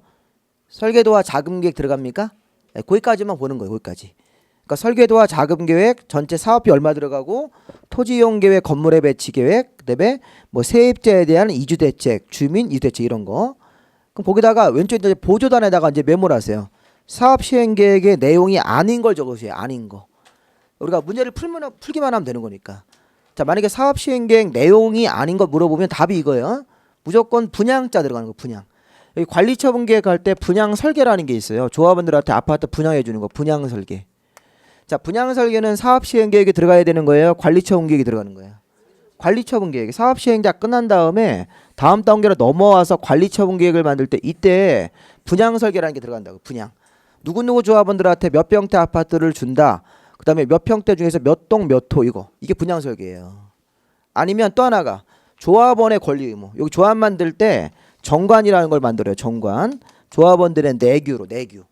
설계도와 자금 계획 들어갑니까? 네, 거기까지만 보는 거예요. 거기까지. 그러니까 설계도와 자금 계획, 전체 사업비 얼마 들어가고, 토지 이용 계획, 건물의 배치 계획, 그다음에 뭐 세입자에 대한 이주 대책, 주민 이주 대책 이런 거. 그럼 거기다가 왼쪽에 보조단에다가 이제 메모를 하세요. 사업 시행 계획의 내용이 아닌 걸 적으세요. 아닌 거. 우리가 문제를 풀기만 하면 되는 거니까. 자, 만약에 사업 시행 계획 내용이 아닌 거 물어보면 답이 이거예요. 무조건 분양자 들어가는 거. 분양. 여기 관리처분 계획할 때 분양 설계라는 게 있어요. 조합원들한테 아파트 분양해 주는 거. 분양 설계. 자, 분양 설계는 사업 시행 계획에 들어가야 되는 거예요. 관리처분 계획이 들어가는 거예요. 관리처분 계획. 사업 시행자 끝난 다음에 다음 단계로 넘어와서 관리처분 계획을 만들 때 이때 분양 설계라는 게 들어간다고. 분양. 누구누구 조합원들한테 몇 평대 아파트를 준다. 그다음에 몇 평대 중에서 몇 동 몇 호 이거. 이게 분양 설계예요. 아니면 또 하나가 조합원의 권리 의무. 여기 조합 만들 때 정관이라는 걸 만들어요. 정관. 조합원들의 내규로 내규.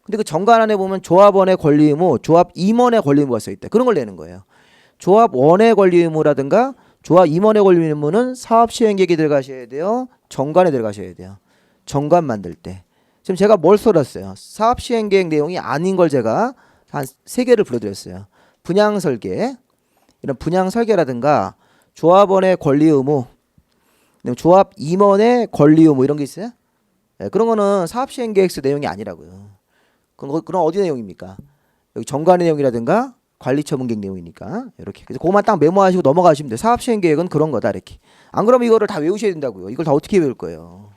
근데 그 정관 안에 보면 조합원의 권리 의무, 조합 임원의 권리 의무가 써 있다. 그런 걸 내는 거예요. 조합원의 권리 의무라든가 조합 임원의 권리 의무는 사업 시행 계획에 들어가셔야 돼요. 정관에 들어가셔야 돼요. 정관 만들 때. 지금 제가 뭘 써놨어요? 사업 시행 계획 내용이 아닌 걸 제가 한 3개를 불러드렸어요. 분양 설계, 이런 분양 설계라든가 조합원의 권리 의무, 조합 임원의 권리 의무 이런 게 있어요. 네, 그런 거는 사업 시행 계획서 내용이 아니라고요. 그럼 어디 내용입니까? 여기 정관의 내용이라든가 관리처분 계획 내용이니까 이렇게. 그래서 그것만 딱 메모하시고 넘어가시면 돼요. 사업 시행 계획은 그런 거다 이렇게. 안 그러면 이거를 다 외우셔야 된다고요. 이걸 다 어떻게 외울 거예요?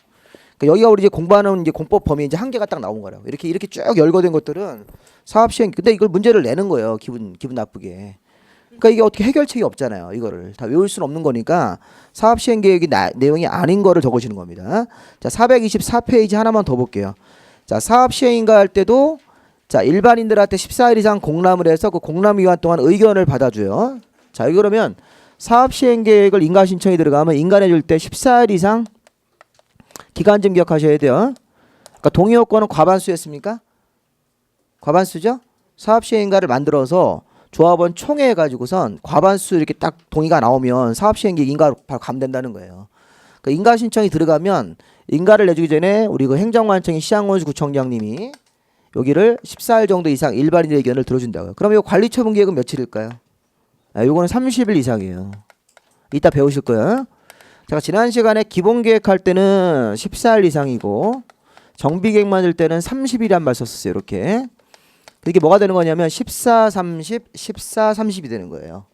그러니까 여기가 우리 이제 공부하는 이제 공법 범위 이제 한계가 딱 나온 거라고. 이렇게 쭉 열거된 것들은 사업 시행. 근데 이걸 문제를 내는 거예요. 기분 나쁘게. 그러니까 이게 어떻게 해결책이 없잖아요. 이거를 다 외울 수는 없는 거니까 사업 시행 계획이 내용이 아닌 거를 적으시는 겁니다. 자, 424페이지 하나만 더 볼게요. 자, 사업 시행인가 할 때도 자, 일반인들한테 14일 이상 공람을 해서 그 공람 기간 동안 의견을 받아줘요. 자, 여기 그러면 사업 시행 계획을 인가 신청이 들어가면 인가해 줄 때 14일 이상 기간 좀 기억하셔야 돼요. 그러니까 동의 요건은 과반수였습니까? 과반수죠? 사업 시행 인가를 만들어서 조합원 총회 가지고선 과반수 이렇게 딱 동의가 나오면 사업 시행 계획 인가로 바로 감된다는 거예요. 그러니까 인가 신청이 들어가면 인가를 내주기 전에 우리 그 행정관청의 시장원수 구청장님이 여기를 14일 정도 이상 일반인의 의견을 들어준다고요. 그럼 이 관리처분 계획은 며칠일까요? 요거는 30일 이상이에요. 이따 배우실 거예요. 제가 지난 시간에 기본 계획할 때는 14일 이상이고 정비 계획 만들 때는 30일이란 말 썼었어요. 이렇게. 이게 뭐가 되는 거냐면 14, 30, 14, 30이 되는 거예요.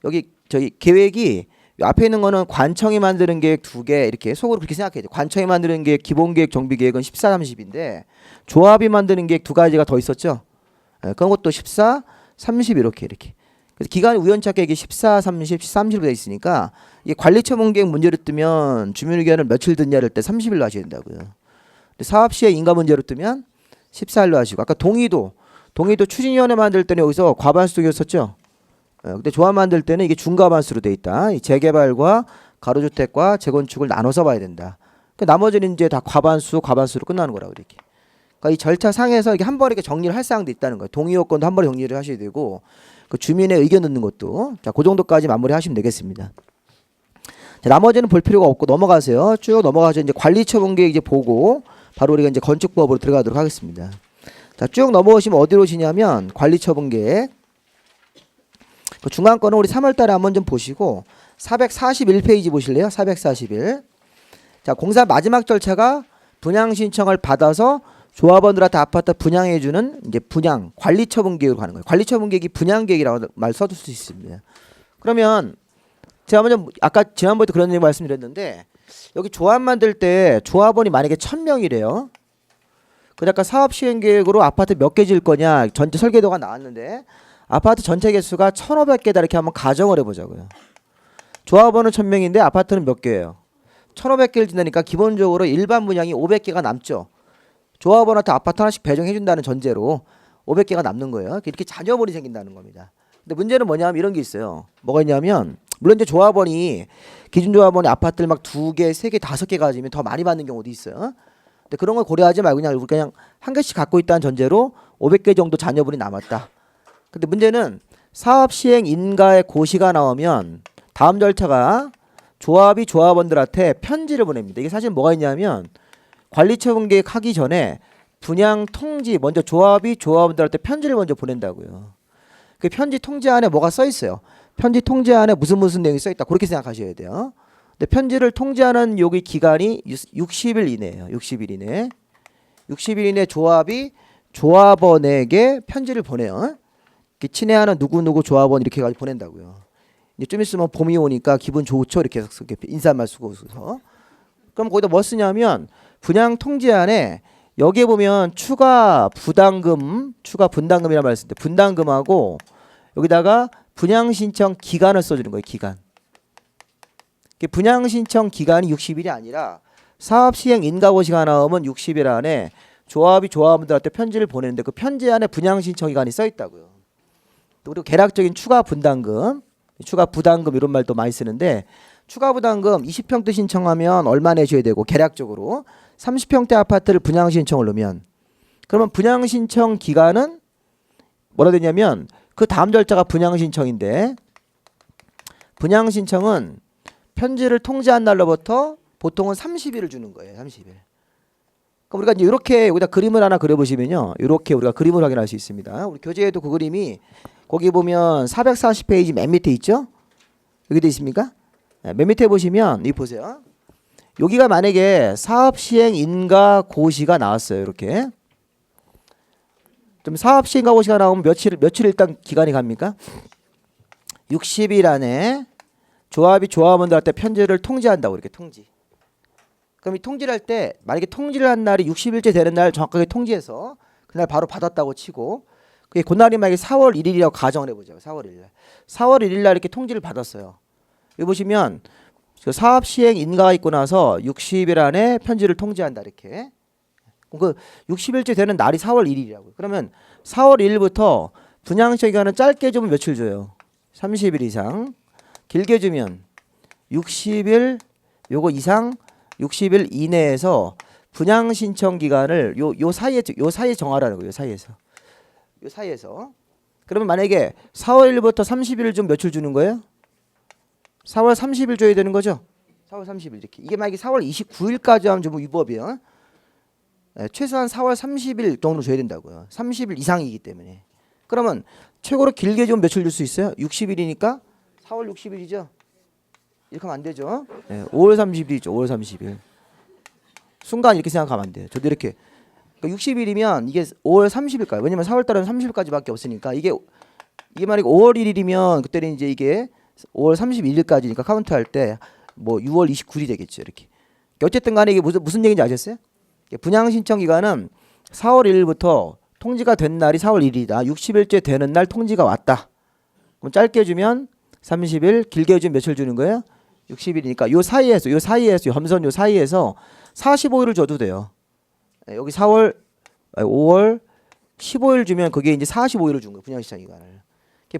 여기 저기 계획이 앞에 있는 거는 관청이 만드는 계획 2개 이렇게 속으로 그렇게 생각해야 돼요. 관청이 만드는 계획, 기본 계획, 정비 계획은 14, 30인데 조합이 만드는 계획 2가지가 더 있었죠. 그런 것도 14, 30 이렇게. 그래서 기간 우연찮게 이게 14, 30, 30으로 되어 있으니까 이게 관리처분 계획 문제로 뜨면 주민 의견을 며칠 듣냐를 할 때 30일로 하셔야 된다고요. 근데 사업 시에 인가 문제로 뜨면 14일로 하시고 아까 동의도 추진위원회 만들 때는 여기서 과반수 동의였었죠. 근데 조합 만들 때는 이게 중과반수로 돼 있다. 이 재개발과 가로주택과 재건축을 나눠서 봐야 된다. 나머지는 이제 다 과반수로 끝나는 거라고 이렇게. 그러니까 이 절차 상에서 이게 한 번에 이렇게 정리를 할 사항도 있다는 거예요. 동의 요건도 한 번에 정리를 하셔야 되고 그 주민의 의견 듣는 것도 자, 그 정도까지 마무리 하시면 되겠습니다. 자, 나머지는 볼 필요가 없고 넘어가세요. 쭉 넘어가서 이제 관리처분 계획 이제 보고 바로 우리가 이제 건축법으로 들어가도록 하겠습니다. 자, 쭉 넘어오시면 어디로 오시냐면 관리처분 계획. 그 중간 거는 우리 3월 달에 한번 좀 보시고 441페이지 보실래요? 441. 자, 공사 마지막 절차가 분양 신청을 받아서 조합원들한테 아파트 분양해주는 이제 분양 관리처분 계획으로 가는 거예요. 관리처분 계획이 분양 계획이라고 말 써줄 수 있습니다. 그러면 제가 먼저 아까 지난번에도 그런 얘기 말씀드렸는데 여기 조합 만들 때 조합원이 만약에 1000명이래요. 그 아까 사업 시행 계획으로 아파트 몇 개 지을 거냐 전체 설계도가 나왔는데 아파트 전체 개수가 1500개다 이렇게 한번 가정을 해보자고요. 조합원은 1000명인데 아파트는 몇 개예요? 1500개를 짓다니까 기본적으로 일반 분양이 500개가 남죠. 조합원한테 아파트 하나씩 배정해준다는 전제로 500개가 남는 거예요. 이렇게 잔여분이 생긴다는 겁니다. 근데 문제는 뭐냐면 이런 게 있어요. 뭐가 있냐면 물론 이제 조합원이 기준 조합원이 아파트를 막 2개, 3개, 5개 가지면 더 많이 받는 경우도 있어요. 근데 그런 걸 고려하지 말고 그냥 한 개씩 갖고 있다는 전제로 500개 정도 잔여분이 남았다. 근데 문제는 사업 시행 인가의 고시가 나오면 다음 절차가 조합이 조합원들한테 편지를 보냅니다. 이게 사실 뭐가 있냐면 관리처분 계획 하기 전에 분양 통지 먼저 조합이 조합원들한테 편지를 먼저 보낸다고요. 그 편지 통지 안에 뭐가 써 있어요. 편지 통지 안에 무슨 내용이 써 있다. 그렇게 생각하셔야 돼요. 근데 편지를 통지하는 여기 기간이 60일 이내예요. 60일 이내. 60일 이내 조합이 조합원에게 편지를 보내요. 친애하는 누구누구 조합원 이렇게 해가지고 보낸다고요. 이제 좀 있으면 봄이 오니까 기분 좋죠. 이렇게 해서 인사말 쓰고 서 그럼 거기다 뭐 쓰냐면 분양 통지안에 여기에 보면 추가 분담금이라는 말을 쓰는데 분담금하고 여기다가 분양 신청 기간을 써주는 거예요. 기간. 분양 신청 기간이 60일이 아니라 사업 시행 인가고시가 나오면 60일 안에 조합이 조합원들한테 편지를 보내는데 그 편지 안에 분양 신청 기간이 써 있다고요. 그리고 계략적인 추가 부담금 이런 말도 많이 쓰는데 추가 부담금 20평대 신청하면 얼마 내셔야 되고 계략적으로 30평대 아파트를 분양 신청을 넣으면 그러면 분양 신청 기간은 뭐라 되냐면 그 다음 절차가 분양 신청인데 분양 신청은 편지를 통지한 날로부터 보통은 30일을 주는 거예요. 30일. 그럼 우리가 이제 이렇게 여기다 그림을 하나 그려보시면요. 이렇게 우리가 그림을 확인할 수 있습니다. 우리 교재에도 그 그림이 거기 보면 440페이지 맨 밑에 있죠? 여기 돼 있습니까? 네, 맨 밑에 보시면 이 보세요. 여기가 만약에 사업 시행 인가 고시가 나왔어요. 이렇게. 좀 사업 시행 인가 고시가 나오면 며칠 일단 기간이 갑니까? 60일 안에 조합이 조합원들한테 편지를 통지한다고 이렇게 통지. 그럼 이 통지를 할 때 만약에 통지를 한 날이 60일째 되는 날 정확하게 통지해서 그날 바로 받았다고 치고 그게 그날이 만약에 4월 1일이라고 가정을 해보죠. 4월 1일. 4월 1일 날 이렇게 통지를 받았어요. 여기 보시면 사업 시행 인가가 있고 나서 60일 안에 편지를 통지한다 이렇게. 그 60일째 되는 날이 4월 1일이라고요. 그러면 4월 1일부터 분양 시행 기간은 짧게 주면 며칠 줘요? 30일 이상. 길게 주면 60일 요거 이상 60일 이내에서 분양 신청 기간을 요 사이에 정하라는 거예요. 요 사이에서. 그러면 만약에 4월 1일부터 30일 중 며칠 주는 거예요? 4월 30일 줘야 되는 거죠? 4월 30일 이렇게. 이게 만약에 4월 29일까지 하면 좀 위법이에요. 네, 최소한 4월 30일 정도 줘야 된다고요. 30일 이상이기 때문에. 그러면 최고로 길게 주면 며칠 줄 수 있어요? 60일이니까 4월 60일이죠. 이렇게 하면 안 되죠. 네, 5월 30일이죠. 5월 30일. 순간 이렇게 생각하면 안 돼요. 저도 이렇게. 그러니까 60일이면 이게 5월 30일까지. 왜냐면 4월 달은 30일까지밖에 없으니까 이게 만약에 5월 1일이면 그때는 이제 이게 5월 31일까지니까 카운트할 때 뭐 6월 29일이 되겠죠. 이렇게. 어쨌든 간에 이게 무슨 얘기인지 아셨어요? 분양 신청 기간은 4월 1일부터 통지가 된 날이 4월 1일이다. 60일째 되는 날 통지가 왔다. 그럼 짧게 주면 30일, 길게 주면 며칠 주는 거예요? 60일이니까 요 사이에서 점선 요 사이에서 45일을 줘도 돼요. 여기 5월 15일 주면 그게 이제 45일을 준 거예요. 분양 신청 기간을.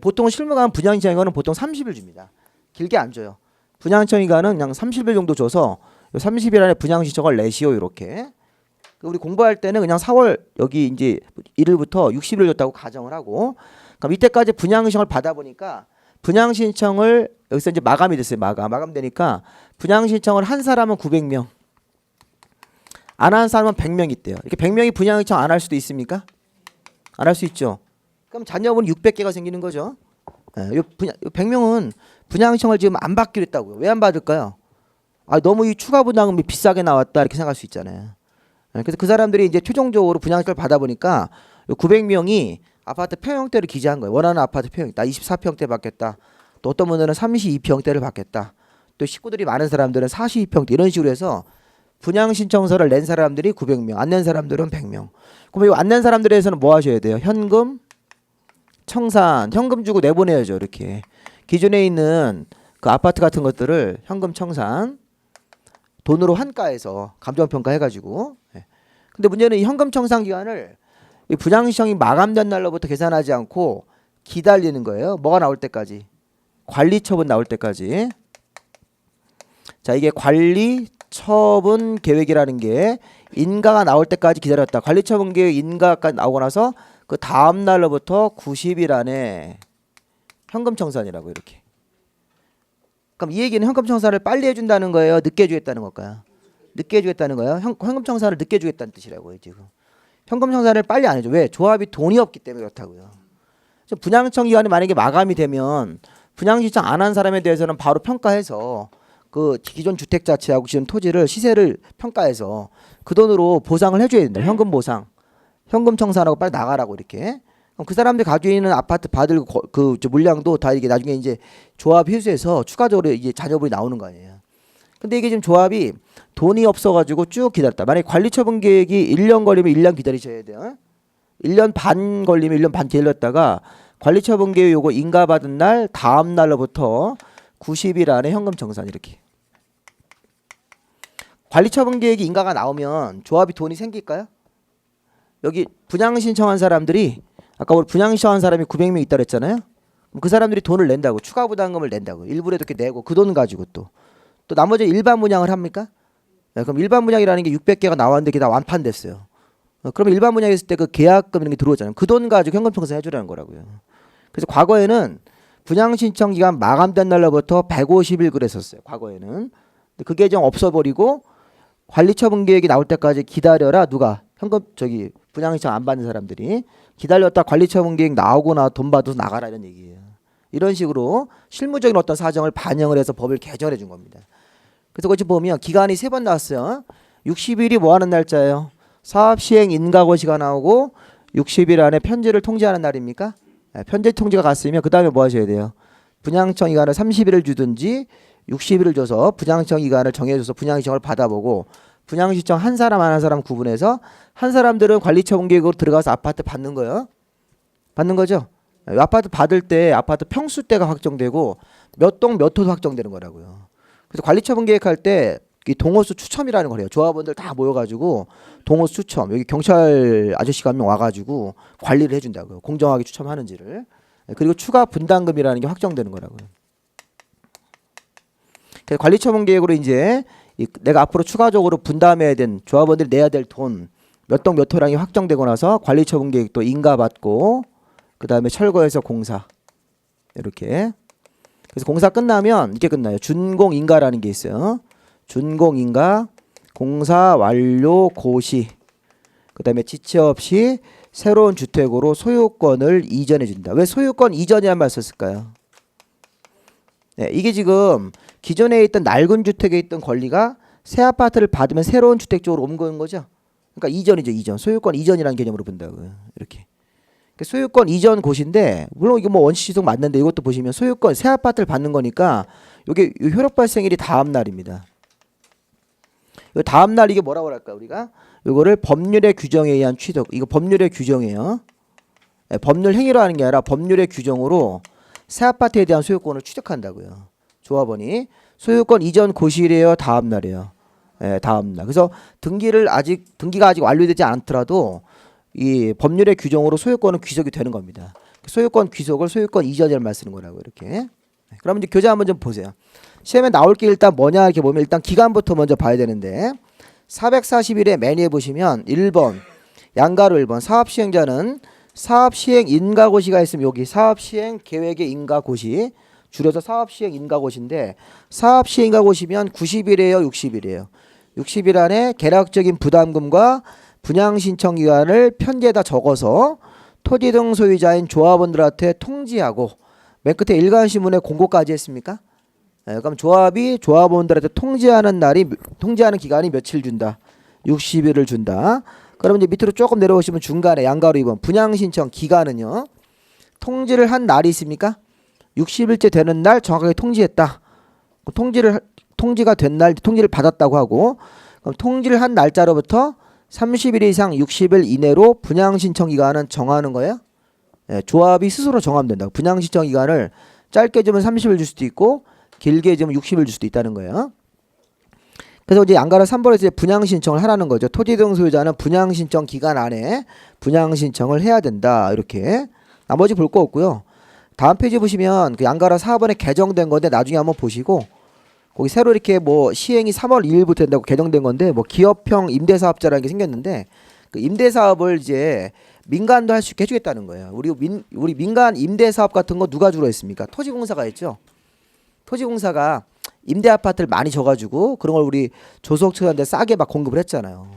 보통 실무가는 분양 신청 기간은 보통 30일 줍니다. 길게 안 줘요. 분양 신청 기간은 그냥 30일 정도 줘서 30일 안에 분양 신청을 내시오 이렇게. 우리 공부할 때는 그냥 4월 여기 이제 1일부터 60일 줬다고 가정을 하고 그럼 이때까지 분양 신청을 받아 보니까 분양 신청을 여기서 이제 마감이 됐어요. 마감되니까 분양 신청을 한 사람은 900명. 안 한 사람은 100명 있대요. 이렇게 100명이 분양 신청 안 할 수도 있습니까? 안 할 수 있죠. 그럼 잔여분이 600개가 생기는 거죠. 네, 요 100명은 분양 신청을 지금 안 받기로 했다고요. 왜 안 받을까요? 너무 이 추가 부담금이 비싸게 나왔다 이렇게 생각할 수 있잖아요. 그래서 그 사람들이 이제 최종적으로 분양을 받아보니까 900명이 아파트 평형대를 기재한 거예요. 원하는 아파트 평형. 나 24평대 받겠다. 또 어떤 분들은 32평대를 받겠다. 또 식구들이 많은 사람들은 42평대 이런 식으로 해서 분양 신청서를 낸 사람들이 900명, 안 낸 사람들은 100명. 그럼 안 낸 사람들에서는 뭐 하셔야 돼요? 현금, 청산, 현금 주고 내보내야죠. 이렇게 기존에 있는 그 아파트 같은 것들을 현금 청산, 돈으로 환가해서 감정평가 해가지고. 근데 문제는 이 현금 청산 기간을 이 분양 신청이 마감된 날로부터 계산하지 않고 기다리는 거예요. 뭐가 나올 때까지? 관리 처분 나올 때까지. 자, 이게 관리 처분 계획이라는 게 인가가 나올 때까지 기다렸다. 관리 처분 계획 인가가 나오고 나서 그 다음 날로부터 90일 안에 현금 청산이라고 이렇게. 그럼 이 얘기는 현금 청산을 빨리 해준다는 거예요? 늦게 해주겠다는 걸까요? 늦게 해주겠다는 거예요? 현금 청산을 늦게 해주겠다는 뜻이라고요. 지금 현금 청산을 빨리 안 해줘. 왜? 조합이 돈이 없기 때문에 그렇다고요. 분양청 기간이 만약에 마감이 되면 분양 신청 안 한 사람에 대해서는 바로 평가해서 그 기존 주택 자체하고 기존 토지를 시세를 평가해서 그 돈으로 보상을 해줘야 된다. 현금 보상, 현금 청산하고 빨리 나가라고 이렇게. 그럼 그 사람들이 가지고 있는 아파트 받을 그 물량도 다 이게 나중에 이제 조합 회수해서 추가적으로 이제 잔여분이 나오는 거 아니에요. 근데 이게 지금 조합이 돈이 없어가지고 쭉 기다렸다. 만약에 관리처분 계획이 1년 걸리면 1년 기다리셔야 돼요. 1년 반 걸리면 1년 반 기다렸다가 관리처분 계획 요거 인가받은 날 다음 날로부터 90일 안에 현금 청산 이렇게. 관리처분 계획이 인가가 나오면 조합이 돈이 생길까요? 여기 분양 신청한 사람들이 아까 우리 분양 신청한 사람이 900명 있다 그랬잖아요. 그럼 그 사람들이 돈을 낸다고 추가 부담금을 낸다고 일부라도 이렇게 내고 그 돈 가지고 또 나머지 일반 분양을 합니까? 네, 그럼 일반 분양이라는 게 600개가 나왔는데 그게 다 완판됐어요. 그러면 일반 분양했을 때 그 계약금 이런 게 들어오잖아요. 그 돈 가지고 현금 청산 해주라는 거라고요. 그래서 과거에는 분양 신청 기간 마감된 날로부터 150일 그랬었어요. 과거에는. 근데 그게 좀 없어버리고 관리처분 계획이 나올 때까지 기다려라. 누가? 현금 분양 신청 안 받는 사람들이 기다렸다 관리처분 계획 나오고 나 돈 받아서 나가라 이런 얘기예요. 이런 식으로 실무적인 어떤 사정을 반영을 해서 법을 개정해 준 겁니다. 그래서 거기 보면 기간이 3번 나왔어요. 60일이 뭐 하는 날짜예요? 사업 시행 인가고시가 나오고 60일 안에 편지를 통지하는 날입니까? 편지 통지가 갔으면 그 다음에 뭐 하셔야 돼요? 분양청 기간을 30일을 주든지 60일을 줘서 분양청 기간을 정해줘서 분양신청을 받아보고 분양신청 한 사람 안 한 사람 구분해서 한 사람들은 관리처분 계획으로 들어가서 아파트 받는 거예요. 받는 거죠. 아파트 받을 때 아파트 평수대가 확정되고 몇 동 몇 호도 확정되는 거라고요. 그래서 관리처분 계획할 때 이 동호수 추첨이라는 걸 해요. 조합원들 다 모여가지고 동호수 추첨. 여기 경찰 아저씨가 한 명 와가지고 관리를 해준다고요. 공정하게 추첨하는지를. 그리고 추가 분담금이라는 게 확정되는 거라고요. 그래서 관리처분 계획으로 이제 내가 앞으로 추가적으로 분담해야 된 조합원들이 내야 될 돈 몇 동 몇 호량이 확정되고 나서 관리처분 계획도 인가받고 그 다음에 철거해서 공사 이렇게. 그래서 공사 끝나면 이게 끝나요. 준공인가라는 게 있어요. 준공인가, 공사 완료 고시, 그 다음에 지체 없이 새로운 주택으로 소유권을 이전해 준다. 왜 소유권 이전이라는 말 썼을까요? 네, 이게 지금 기존에 있던 낡은 주택에 있던 권리가 새 아파트를 받으면 새로운 주택 쪽으로 옮기는 거죠. 그러니까 이전이죠. 이전. 소유권 이전이라는 개념으로 본다고요. 이렇게. 소유권 이전 고시인데 물론 이거 뭐 원시지속 맞는데 이것도 보시면 소유권 새 아파트를 받는 거니까 이게 효력 발생일이 다음 날입니다. 다음 날 이게 뭐라고 할까 우리가 이거를 법률의 규정에 의한 취득. 이거 법률의 규정이에요. 네, 법률 행위로 하는 게 아니라 법률의 규정으로 새 아파트에 대한 소유권을 취득한다고요. 조합원이 소유권 이전 고시일이에요. 다음 날이에요. 네, 다음 날. 그래서 등기가 아직 완료되지 않더라도 이 법률의 규정으로 소유권은 귀속이 되는 겁니다. 소유권 귀속을 소유권 이전이라는 말 쓰는 거라고 이렇게. 그러면 이제 교재 한번 좀 보세요. 시험에 나올 게 일단 뭐냐 이렇게 보면 일단 기간부터 먼저 봐야 되는데 441에 메뉴에 보시면 1번 양가로 1번 사업시행자는 사업시행 인가고시가 있으면 여기 사업시행 계획의 인가고시 줄여서 사업시행 인가고시인데 사업시행 인가고시면 90일이에요 60일이에요 60일 안에 계략적인 부담금과 분양신청 기간을 편지에다 적어서 토지 등 소유자인 조합원들한테 통지하고 맨 끝에 일간신문에 공고까지 했습니까? 네, 그럼 조합이 조합원들한테 통지하는 기간이 며칠 준다. 60일을 준다. 그러면 이제 밑으로 조금 내려오시면 중간에 양가로 2번 분양 신청 기간은요. 통지를 한 날이 있습니까? 60일째 되는 날 정확하게 통지했다. 통지가 된 날 통지를 받았다고 하고 그럼 통지를 한 날짜로부터 30일 이상 60일 이내로 분양 신청 기간은 정하는 거예요. 예, 조합이 스스로 정하면 된다. 분양 신청 기간을 짧게 주면 30일 줄 수도 있고 길게 주면 60일 줄 수도 있다는 거예요. 그래서 이제 양가로 3번에서 이제 분양 신청을 하라는 거죠. 토지 등 소유자는 분양 신청 기간 안에 분양 신청을 해야 된다. 이렇게 나머지 볼 거 없고요. 다음 페이지 보시면 그 양가로 4번에 개정된 건데 나중에 한번 보시고 거기 새로 이렇게 뭐 시행이 3월 2일부터 된다고 개정된 건데 뭐 기업형 임대사업자라는 게 생겼는데 그 임대사업을 이제 민간도 할 수 있게 해주겠다는 거예요. 우리 민간 임대사업 같은 거 누가 주로 했습니까? 토지공사가 했죠. 토지공사가 임대 아파트를 많이 줘가지고 그런 걸 우리 조석층한테 싸게 막 공급을 했잖아요.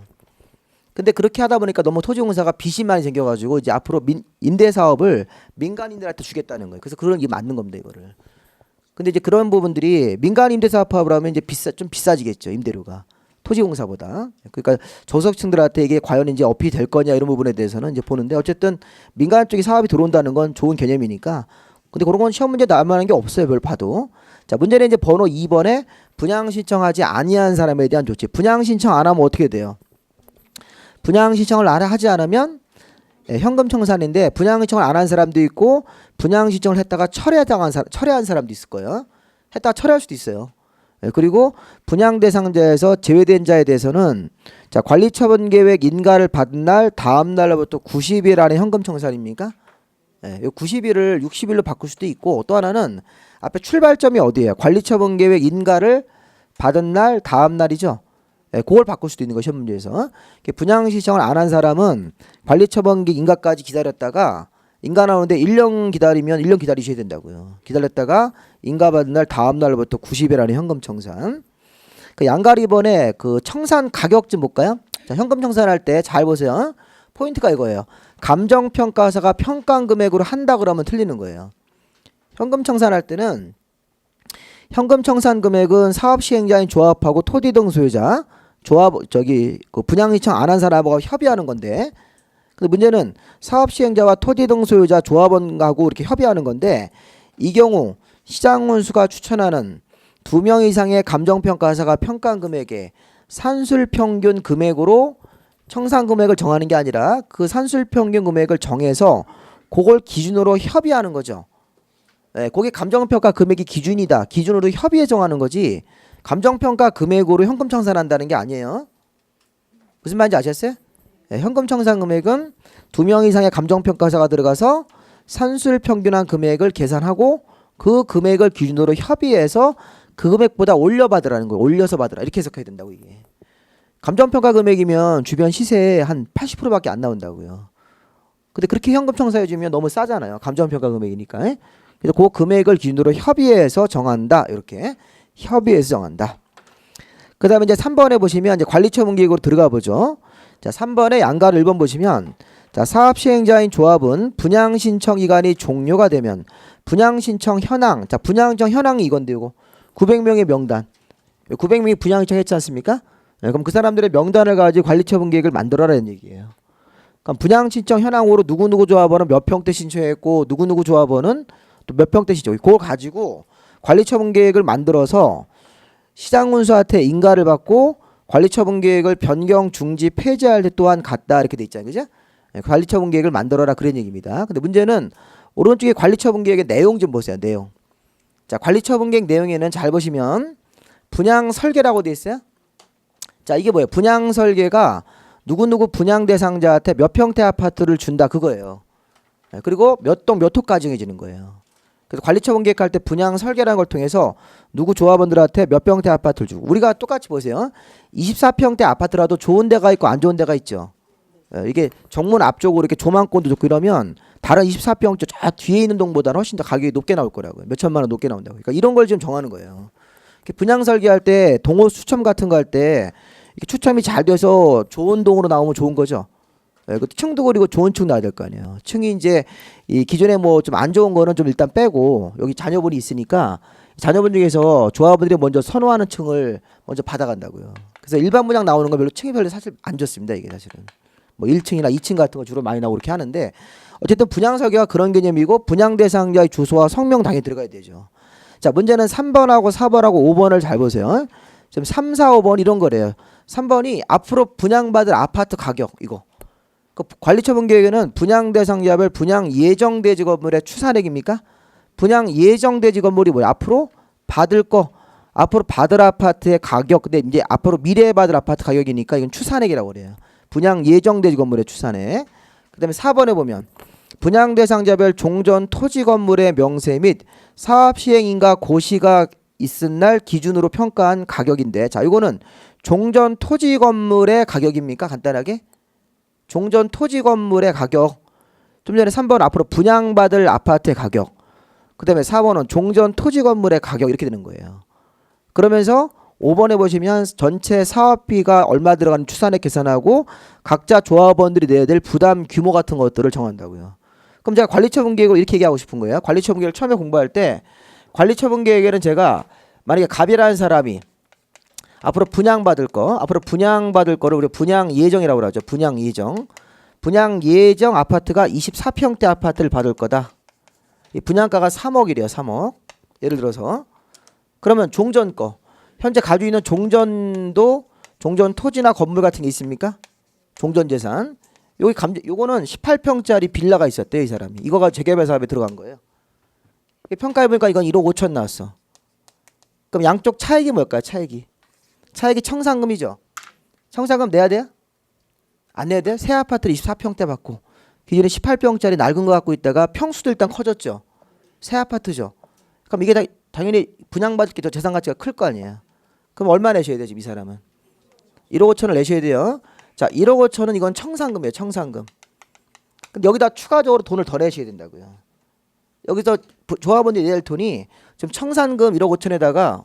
근데 그렇게 하다 보니까 너무 토지공사가 빚이 많이 생겨가지고 이제 앞으로 임대사업을 민간인들한테 주겠다는 거예요. 그래서 그런 게 맞는 겁니다, 이거를. 근데 이제 그런 부분들이 민간 임대사업화를 하면 이제 좀 비싸지겠죠, 임대료가. 토지공사보다. 그러니까 조석층들한테 이게 과연 이제 어필이 될 거냐 이런 부분에 대해서는 이제 보는데 어쨌든 민간 쪽에 사업이 들어온다는 건 좋은 개념이니까. 근데 그런 건 시험 문제 나올 만한 게 없어요, 별 봐도. 자, 문제는 이제 번호 2번에 분양 신청하지 아니한 사람에 대한 조치. 분양 신청 안 하면 어떻게 돼요? 분양 신청을 하지 않으면 현금 청산인데 분양 신청을 안 한 사람도 있고 분양 신청을 했다가 철회한 사람도 있을 거예요. 했다가 철회할 수도 있어요. 그리고 분양 대상자에서 제외된 자에 대해서는 자, 관리처분 계획 인가를 받은 날 다음 날로부터 90일 안에 현금 청산입니까? 90일을 60일로 바꿀 수도 있고 또 하나는 앞에 출발점이 어디예요? 관리처분 계획 인가를 받은 날 다음 날이죠. 그걸 바꿀 수도 있는 거 시험 문제에서. 분양 신청을 안 한 사람은 관리처분 계획 인가까지 기다렸다가 인가 나오는데 1년 기다리면 1년 기다리셔야 된다고요. 기다렸다가 인가 받은 날 다음 날부터 90일 안에 현금 청산. 그 양가리 번에 그 청산 가격 좀 볼까요? 자, 현금 청산할 때 잘 보세요. 포인트가 이거예요. 감정평가사가 평가한 금액으로 한다 그러면 틀리는 거예요. 현금 청산할 때는 현금 청산 금액은 사업 시행자인 조합하고 토지 등 소유자 그 분양 신청 안 한 사람하고 협의하는 건데 근데 문제는 사업 시행자와 토지 등 소유자 조합원하고 이렇게 협의하는 건데 이 경우 시장운수가 추천하는 2명 이상의 감정평가사가 평가한 금액에 산술평균 금액으로 청산 금액을 정하는 게 아니라 그 산술평균 금액을 정해서 그걸 기준으로 협의하는 거죠. 그게 감정평가 금액이 기준이다. 기준으로 협의해 정하는 거지 감정평가 금액으로 현금 청산한다는 게 아니에요. 무슨 말인지 아셨어요? 현금 청산 금액은 2명 이상의 감정평가사가 들어가서 산술평균한 금액을 계산하고 그 금액을 기준으로 협의해서 그 금액보다 올려받으라는 거예요. 올려서 받으라. 이렇게 해석해야 된다고 이게. 감정평가 금액이면 주변 시세의 한 80%밖에 안 나온다고요. 근데 그렇게 현금 청산해주면 너무 싸잖아요. 감정평가 금액이니까. 그래서 그 금액을 기준으로 협의해서 정한다. 이렇게 협의해서 정한다. 그 다음에 이제 3번에 보시면 이제 관리처분 계획으로 들어가 보죠. 자, 3번에 양가를 1번 보시면 자, 사업 시행자인 조합은 분양 신청 기간이 종료가 되면 분양 신청 현황. 자, 분양 신청 현황이 이건데 이거 900명의 명단. 900명이 분양 신청했지 않습니까? 그럼 그 사람들의 명단을 가지고 관리처분 계획을 만들어라는 얘기예요. 그럼 분양 신청 현황으로 누구누구 조합원은 몇 평대 신청했고 누구누구 조합원은 또 몇 평대 신청. 그걸 가지고 관리처분 계획을 만들어서 시장운수한테 인가를 받고 관리처분 계획을 변경, 중지, 폐지할 때 또한 같다 이렇게 돼 있잖아요, 그죠? 관리처분 계획을 만들어라 그런 얘기입니다. 근데 문제는 오른쪽에 관리처분 계획의 내용 좀 보세요, 내용. 자, 관리처분 계획 내용에는 잘 보시면 분양 설계라고 돼 있어요. 자, 이게 뭐예요? 분양 설계가 누구누구 분양 대상자한테 몇 평대 아파트를 준다 그거예요. 그리고 몇 동 몇 호까지 정해지는 거예요. 그래서 관리처분 계획할 때 분양 설계라는 걸 통해서 누구 조합원들한테 몇 평대 아파트를 주고 우리가 똑같이 보세요. 24평대 아파트라도 좋은 데가 있고 안 좋은 데가 있죠. 이게 정문 앞쪽으로 이렇게 조망권도 좋고 이러면 다른 24평대 저 뒤에 있는 동보다는 훨씬 더 가격이 높게 나올 거라고요. 몇 천만 원 높게 나온다고. 그러니까 이런 걸 지금 정하는 거예요. 분양 설계할 때 동호 추첨 같은 거 할 때 추첨이 잘 돼서 좋은 동으로 나오면 좋은 거죠. 층도 그리고 좋은 층 나야 될 거 아니에요. 층이 이제 이 기존에 뭐 좀 안 좋은 거는 좀 일단 빼고 여기 자녀분이 있으니까 자녀분 중에서 조합원들이 먼저 선호하는 층을 먼저 받아간다고요. 그래서 일반 분양 나오는 거 별로 층이 별로 사실 안 좋습니다. 이게 사실은 뭐 1층이나 2층 같은 거 주로 많이 나오고 그렇게 하는데 어쨌든 분양 설계가 그런 개념이고 분양 대상자의 주소와 성명 당연히 들어가야 되죠. 자, 문제는 3번하고 4번하고 5번을 잘 보세요. 지금 3, 4, 5번 이런 거래요. 3번이 앞으로 분양받을 아파트 가격 이거. 그 관리처분 계획에는 분양 대상자별 분양 예정대지 건물의 추산액입니까? 분양 예정대지 건물이 뭐야? 앞으로 받을 거, 앞으로 받을 아파트의 가격. 근데 이제 앞으로 미래에 받을 아파트 가격이니까 이건 추산액이라고 그래요. 분양 예정대지 건물의 추산액. 그다음에 4번에 보면 분양 대상자별 종전 토지 건물의 명세 및 사업 시행인가 고시가 있은 날 기준으로 평가한 가격인데, 자, 이거는 종전 토지 건물의 가격입니까? 간단하게 종전 토지 건물의 가격. 좀 전에 3번 앞으로 분양받을 아파트의 가격. 그다음에 4번은 종전 토지 건물의 가격 이렇게 되는 거예요. 그러면서 5번에 보시면 전체 사업비가 얼마 들어가는 추산액 계산하고 각자 조합원들이 내야 될 부담 규모 같은 것들을 정한다고요. 그럼 제가 관리처분 계획을 이렇게 얘기하고 싶은 거예요. 관리처분 계획을 처음에 공부할 때 관리처분 계획에는 제가 만약에 갑이라는 사람이 앞으로 분양받을 거를 우리 분양 예정이라고 그러죠. 분양 예정. 분양 예정 아파트가 24평대 아파트를 받을 거다. 이 분양가가 3억이래요. 3억. 예를 들어서. 그러면 종전 거. 현재 가지고 있는 종전 토지나 건물 같은 게 있습니까? 종전 재산. 요거는 18평짜리 빌라가 있었대요, 이 사람이. 이거가 재개발 사업에 들어간 거예요. 평가해 보니까 이건 1억 5천 나왔어. 그럼 양쪽 차익이 뭘까요? 차익이 청산금이죠. 청산금 내야 돼요? 안 내야 돼요? 새 아파트를 24평대 받고 기존에 18평짜리 낡은 거 갖고 있다가 평수도 일단 커졌죠. 새 아파트죠. 그럼 이게 당연히 분양받을 게 더 재산 가치가 클 거 아니에요. 그럼 얼마 내셔야 돼요, 지금 이 사람은? 1억 5천을 내셔야 돼요. 자, 1억 5천은 이건 청산금이에요. 청산금. 근데 여기다 추가적으로 돈을 더 내셔야 된다고요. 여기서 조합원들이 내야 할 돈이 지금 청산금 1억 5천에다가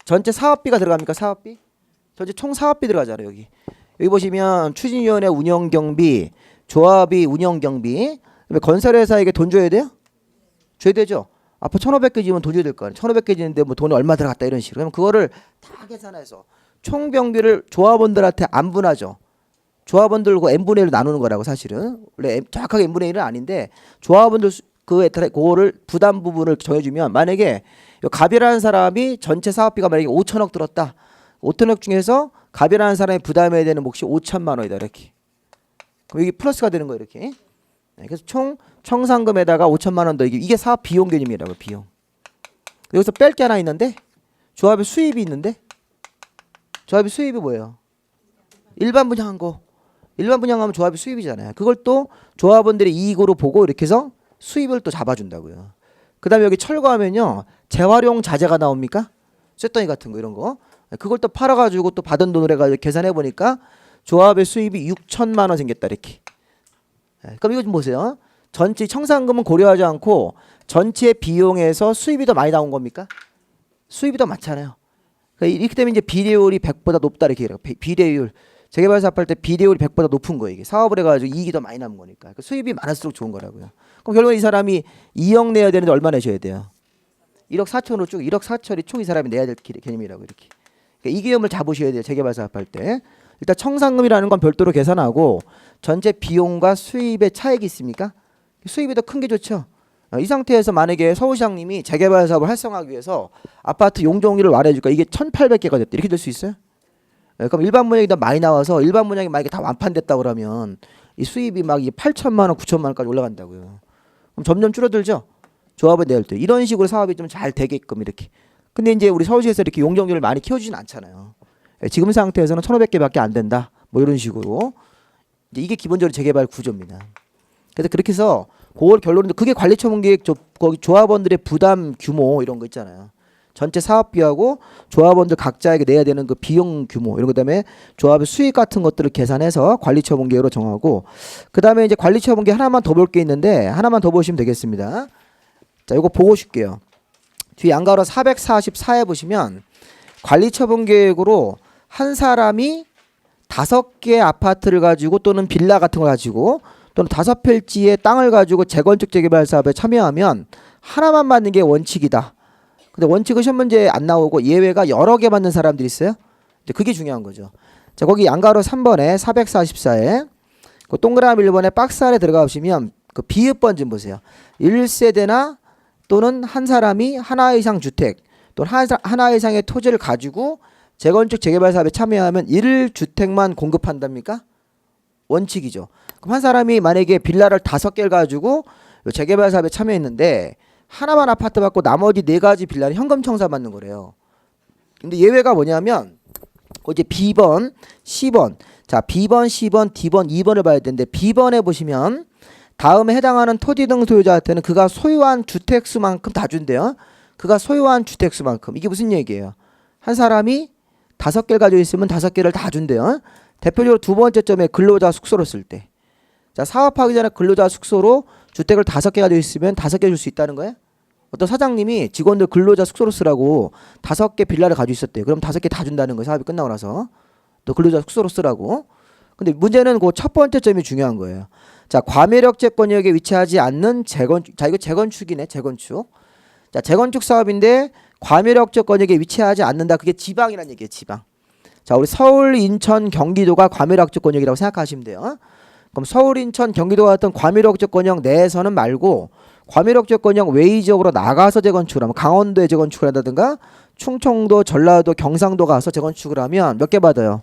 전체 사업비가 들어갑니까? 사업비? 전체 총 사업비 들어가잖아요. 여기 보시면 추진위원회 운영경비, 조합이 운영경비, 그다음에 건설회사에게 돈 줘야 돼요? 줘야 되죠. 앞으로 1,500개 지면 돈 줘야 될 거 아니에요. 1,500개 지는데 뭐 돈이 얼마 들어갔다 이런 식으로. 그럼 그거를 다 계산해서 총 병비를 조합원들한테 안 분하죠. 조합원들과 n분의 1로 나누는 거라고 사실은. 원래 정확하게 n분의 1은 아닌데 조합원들 그거를 부담 부분을 정해주면 만약에 갑이라는 사람이 전체 사업비가 만약에 5천억 들었다. 5천억 중에서 갑이라는 사람이 부담해야 되는 몫이 5천만 원이다 이렇게. 그럼 여기 플러스가 되는 거예요 이렇게. 그래서 총 청산금에다가 5천만 원 더 이게 사업 비용 개념이라고 비용. 여기서 뺄 게 하나 있는데 조합의 수입이 있는데 조합의 수입이 뭐예요? 일반 분양한 거. 일반 분양하면 조합의 수입이잖아요. 그걸 또 조합원들의 이익으로 보고 이렇게 해서 수입을 또 잡아준다고요. 그 다음에 여기 철거하면요 재활용 자재가 나옵니까? 쇳덩이 같은 거 이런 거. 그걸 또 팔아가지고 또 받은 돈을 해가지고 계산해 보니까 조합의 수입이 6천만 원 생겼다 이렇게. 그럼 이거 좀 보세요. 전체 청산금은 고려하지 않고 전체 비용에서 수입이 더 많이 나온 겁니까? 수입이 더 많잖아요. 그러니까 이렇게 되면 이제 비례율이 100보다 높다 이렇게 해요. 비례율. 재개발 사업할 때 비례율이 100보다 높은 거예요. 이게 사업을 해가지고 이익이 더 많이 남은 거니까. 그러니까 수입이 많을수록 좋은 거라고요. 그럼 결국은 이 사람이 2억 내야 되는데 얼마 내셔야 돼요? 1억 4천으로 쭉 1억 4천이 총 이 사람이 내야 될 개념이라고 이렇게. 그러니까 이 개념을 잡으셔야 돼요. 재개발 사업할 때. 일단 청산금이라는 건 별도로 계산하고 전체 비용과 수입의 차액이 있습니까? 수입이 더 큰 게 좋죠. 이 상태에서 만약에 서울시장님이 재개발 사업을 활성화하기 위해서 아파트 용적률을 말해줄까? 이게 1,800개가 됐다. 이렇게 될 수 있어요? 그럼 일반 분양이 더 많이 나와서 일반 분양이 만약에 다 완판됐다 그러면 이 수입이 막 8천만 원, 9천만 원까지 올라간다고요. 그럼 점점 줄어들죠. 조합을 낼 때 이런 식으로 사업이 좀 잘 되게끔 이렇게. 근데 이제 우리 서울시에서 이렇게 용적률을 많이 키워주진 않잖아요. 지금 상태에서는 1,500개밖에 안 된다. 뭐 이런 식으로. 이게 기본적으로 재개발 구조입니다. 그래서 그렇게 해서 그걸 결론인데 그게 관리처분계획 거기 조합원들의 부담 규모 이런 거 있잖아요. 전체 사업비하고 조합원들 각자에게 내야 되는 그 비용 규모 이런 그다음에 조합의 수익 같은 것들을 계산해서 관리처분계획으로 정하고 그다음에 이제 관리처분계획 하나만 더 볼 게 있는데 하나만 더 보시면 되겠습니다. 자, 이거 보고 싶게요. 뒤에 양가로 444에 보시면 관리처분계획으로 한 사람이 5개의 아파트를 가지고 또는 빌라 같은 걸 가지고 또는 5필지의 땅을 가지고 재건축 재개발 사업에 참여하면 하나만 맞는 게 원칙이다. 근데 원칙은 시험 문제에 안 나오고 예외가 여러 개 맞는 사람들이 있어요. 이제 그게 중요한 거죠. 자, 거기 양가로 3번에 444에 그 동그라미 1번에 박스 안에 들어가 보시면 그 비읍번 좀 보세요. 1세대나 또는 한 사람이 하나 이상 주택 또는 하나 이상의 토지를 가지고 재건축 재개발 사업에 참여하면 1주택만 공급한답니까? 원칙이죠. 그럼 한 사람이 만약에 빌라를 5개를 가지고 재개발 사업에 참여했는데 하나만 아파트 받고 나머지 4가지 빌라는 현금 청사 받는 거래요. 근데 예외가 뭐냐면 이제 B번, C번. 자, B번, C번, D번, 2번을 봐야 되는데 B번에 보시면 다음에 해당하는 토지 등 소유자한테는 그가 소유한 주택수만큼 다 준대요. 그가 소유한 주택수만큼. 이게 무슨 얘기예요? 한 사람이 5개를 가지고 있으면 5개를 다 준대요. 대표적으로 두 번째 점에 근로자 숙소로 쓸 때. 자, 사업하기 전에 근로자 숙소로 주택을 5개 가지고 있으면 5개 줄 수 있다는 거예요. 어떤 사장님이 직원들 근로자 숙소로 쓰라고 5개 빌라를 가지고 있었대요. 그럼 5개 다 준다는 거예요. 사업이 끝나고 나서. 또 근로자 숙소로 쓰라고. 근데 문제는 그 첫 번째 점이 중요한 거예요. 자, 과매력제 권역에 위치하지 않는 재건축. 자, 이거 재건축이네. 재건축. 자, 재건축 사업인데 과매력제 권역에 위치하지 않는다. 그게 지방이라는 얘기예요. 지방. 자, 우리 서울, 인천, 경기도가 과매력제 권역이라고 생각하시면 돼요. 그럼 서울, 인천, 경기도 같은 과매력제 권역 내에서는 말고 과매력제 권역 외의 지역으로 나가서 재건축을 하면 강원도에 재건축을 한다든가 충청도, 전라도, 경상도 가서 재건축을 하면 몇 개 받아요?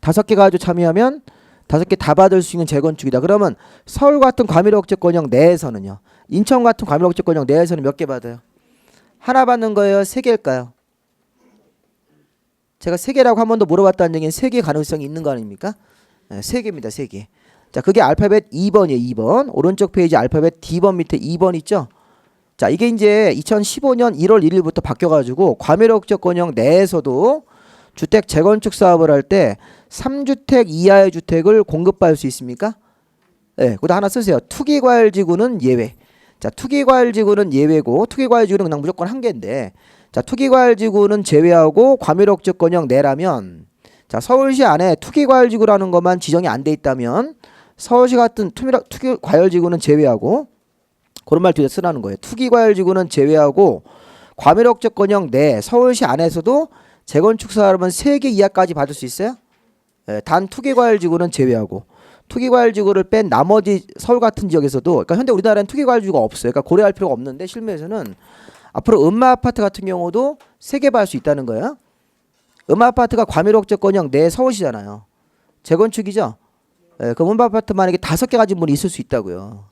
5개 가지고 참여하면 5개 다 받을 수 있는 재건축이다. 그러면 서울 같은 과밀억제 권역 내에서는요. 인천 같은 과밀억제 권역 내에서는 몇 개 받아요? 하나 받는 거예요? 3개일까요? 제가 3개라고 한 번 더 물어봤다는 얘기는 3개 가능성이 있는 거 아닙니까? 네, 3개입니다. 3개. 자, 그게 알파벳 2번이에요. 2번. 오른쪽 페이지 알파벳 D번 밑에 2번 있죠? 자, 이게 이제 2015년 1월 1일부터 바뀌어가지고 과밀억제 권역 내에서도 주택 재건축 사업을 할 때 3주택 이하의 주택을 공급받을 수 있습니까? 네, 그거 하나 쓰세요. 투기과열지구는 예외. 자, 투기과열지구는 예외고 투기과열지구는 그냥 무조건 한 개인데 자, 투기과열지구는 제외하고 과밀억제 권역 내라면 자, 서울시 안에 투기과열지구라는 것만 지정이 안 돼 있다면 서울시 같은 투기과열지구는 제외하고 그런 말 뒤에 쓰라는 거예요. 투기과열지구는 제외하고 과밀억제 권역 내 서울시 안에서도 재건축 사업은 3개 이하까지 받을 수 있어요? 예, 단 투기과열지구는 제외하고 투기과열지구를 뺀 나머지 서울 같은 지역에서도 그러니까 현재 우리나라는 투기과열지구가 없어요. 그러니까 고려할 필요가 없는데 실무에서는 앞으로 음마아파트 같은 경우도 3개 받을 수 있다는 거예요. 음마아파트가 과밀억제 권역 내 서울시잖아요. 재건축이죠. 예, 그럼 음마아파트 만약에 5개 가진 분이 있을 수 있다고요.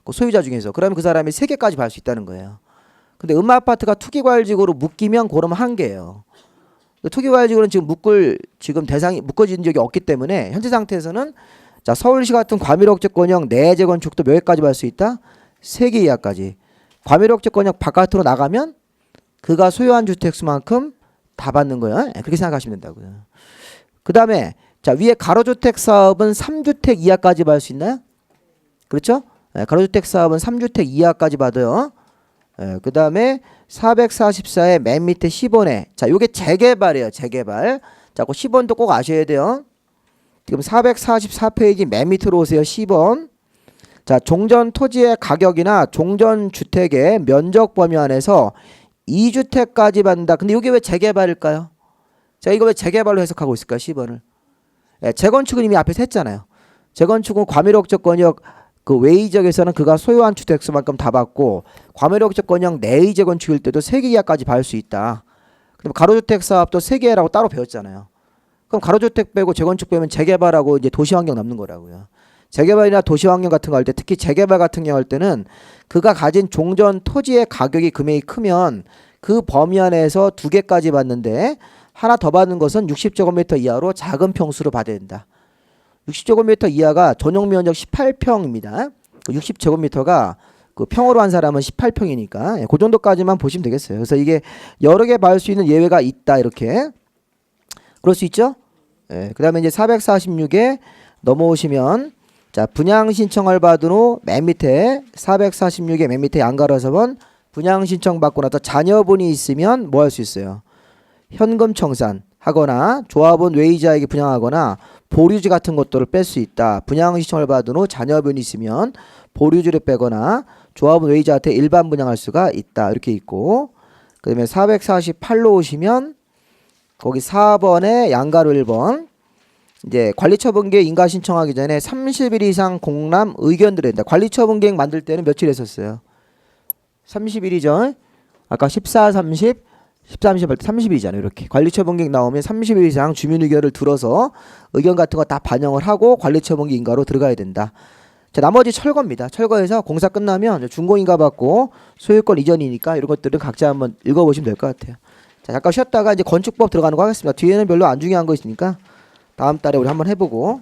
그 소유자 중에서. 그러면 그 사람이 3개까지 받을 수 있다는 거예요. 근데 음마아파트가 투기과열지구로 묶이면 그러면 1개예요. 투기과열지구는 지금 묶어진 적이 없기 때문에 현재 상태에서는 자, 서울시 같은 과밀억제 권역 내 재건축도 몇 개까지 받을 수 있다? 3개 이하까지. 과밀억제 권역 바깥으로 나가면 그가 소유한 주택수만큼 다 받는 거예요. 그렇게 생각하시면 된다고요. 그 다음에 자, 위에 가로주택 사업은 3주택 이하까지 받을 수 있나요? 그렇죠? 가로주택 사업은 3주택 이하까지 받아요. 그 다음에 444의 맨 밑에 10원에 자, 요게 재개발이에요. 재개발. 자, 그 10원도 꼭 아셔야 돼요. 지금 444페이지 맨 밑으로 오세요. 10원. 자, 종전 토지의 가격이나 종전 주택의 면적 범위 안에서 2주택까지 받는다. 근데 이게 왜 재개발일까요? 제가 이거 왜 재개발로 해석하고 있을까요? 10원을. 재건축은 이미 앞에서 했잖아요. 재건축은 과밀억제 권역 그 외의 지역에서는 그가 소유한 주택수만큼 다 받고 과밀억제 권역 내의 재건축일 때도 3개 이하까지 받을 수 있다. 그럼 가로주택 사업도 3개라고 따로 배웠잖아요. 그럼 가로주택 빼고 재건축 빼면 재개발하고 이제 도시환경 남는 거라고요. 재개발이나 도시환경 같은 거 할 때 특히 재개발 같은 경우 할 때는 그가 가진 종전 토지의 가격이 금액이 크면 그 범위 안에서 2개까지 받는데 하나 더 받는 것은 60제곱미터 이하로 작은 평수로 받아야 된다. 60제곱미터 이하가 전용 면적 18평입니다. 60제곱미터가 그 평으로 한 사람은 18평이니까 그 정도까지만 보시면 되겠어요. 그래서 이게 여러 개 받을 수 있는 예외가 있다 이렇게. 그럴 수 있죠? 그 다음에 이제 446에 넘어오시면 자, 분양 신청을 받은 후 맨 밑에 446의 맨 밑에 양가로서는 분양 신청 받고 나서 자녀분이 있으면 뭐 할 수 있어요? 현금 청산 하거나 조합원 외이자에게 분양하거나 보류지 같은 것들을 뺄 수 있다. 분양 신청을 받은 후 자녀분이 있으면 보류지를 빼거나 조합원 외이자한테 일반 분양할 수가 있다. 이렇게 있고 그 다음에 448로 오시면 거기 4번에 양가로 1번. 이제 관리처분계획 인가 신청하기 전에 30일 이상 공람 의견 드려야 된다. 관리처분계획 만들 때는 며칠 했었어요? 30일이죠. 아까 14, 30, 13, 30 할 때 30일이잖아요. 이렇게 관리처분계획 나오면 30일 이상 주민 의견을 들어서 의견 같은 거 다 반영을 하고 관리처분계획 인가로 들어가야 된다. 자, 나머지 철거입니다. 철거해서 공사 끝나면 준공인가 받고 소유권 이전이니까 이런 것들은 각자 한번 읽어보시면 될 것 같아요. 자, 잠깐 쉬었다가 이제 건축법 들어가는 거 하겠습니다. 뒤에는 별로 안 중요한 거 있으니까 다음 달에 우리 한번 해보고.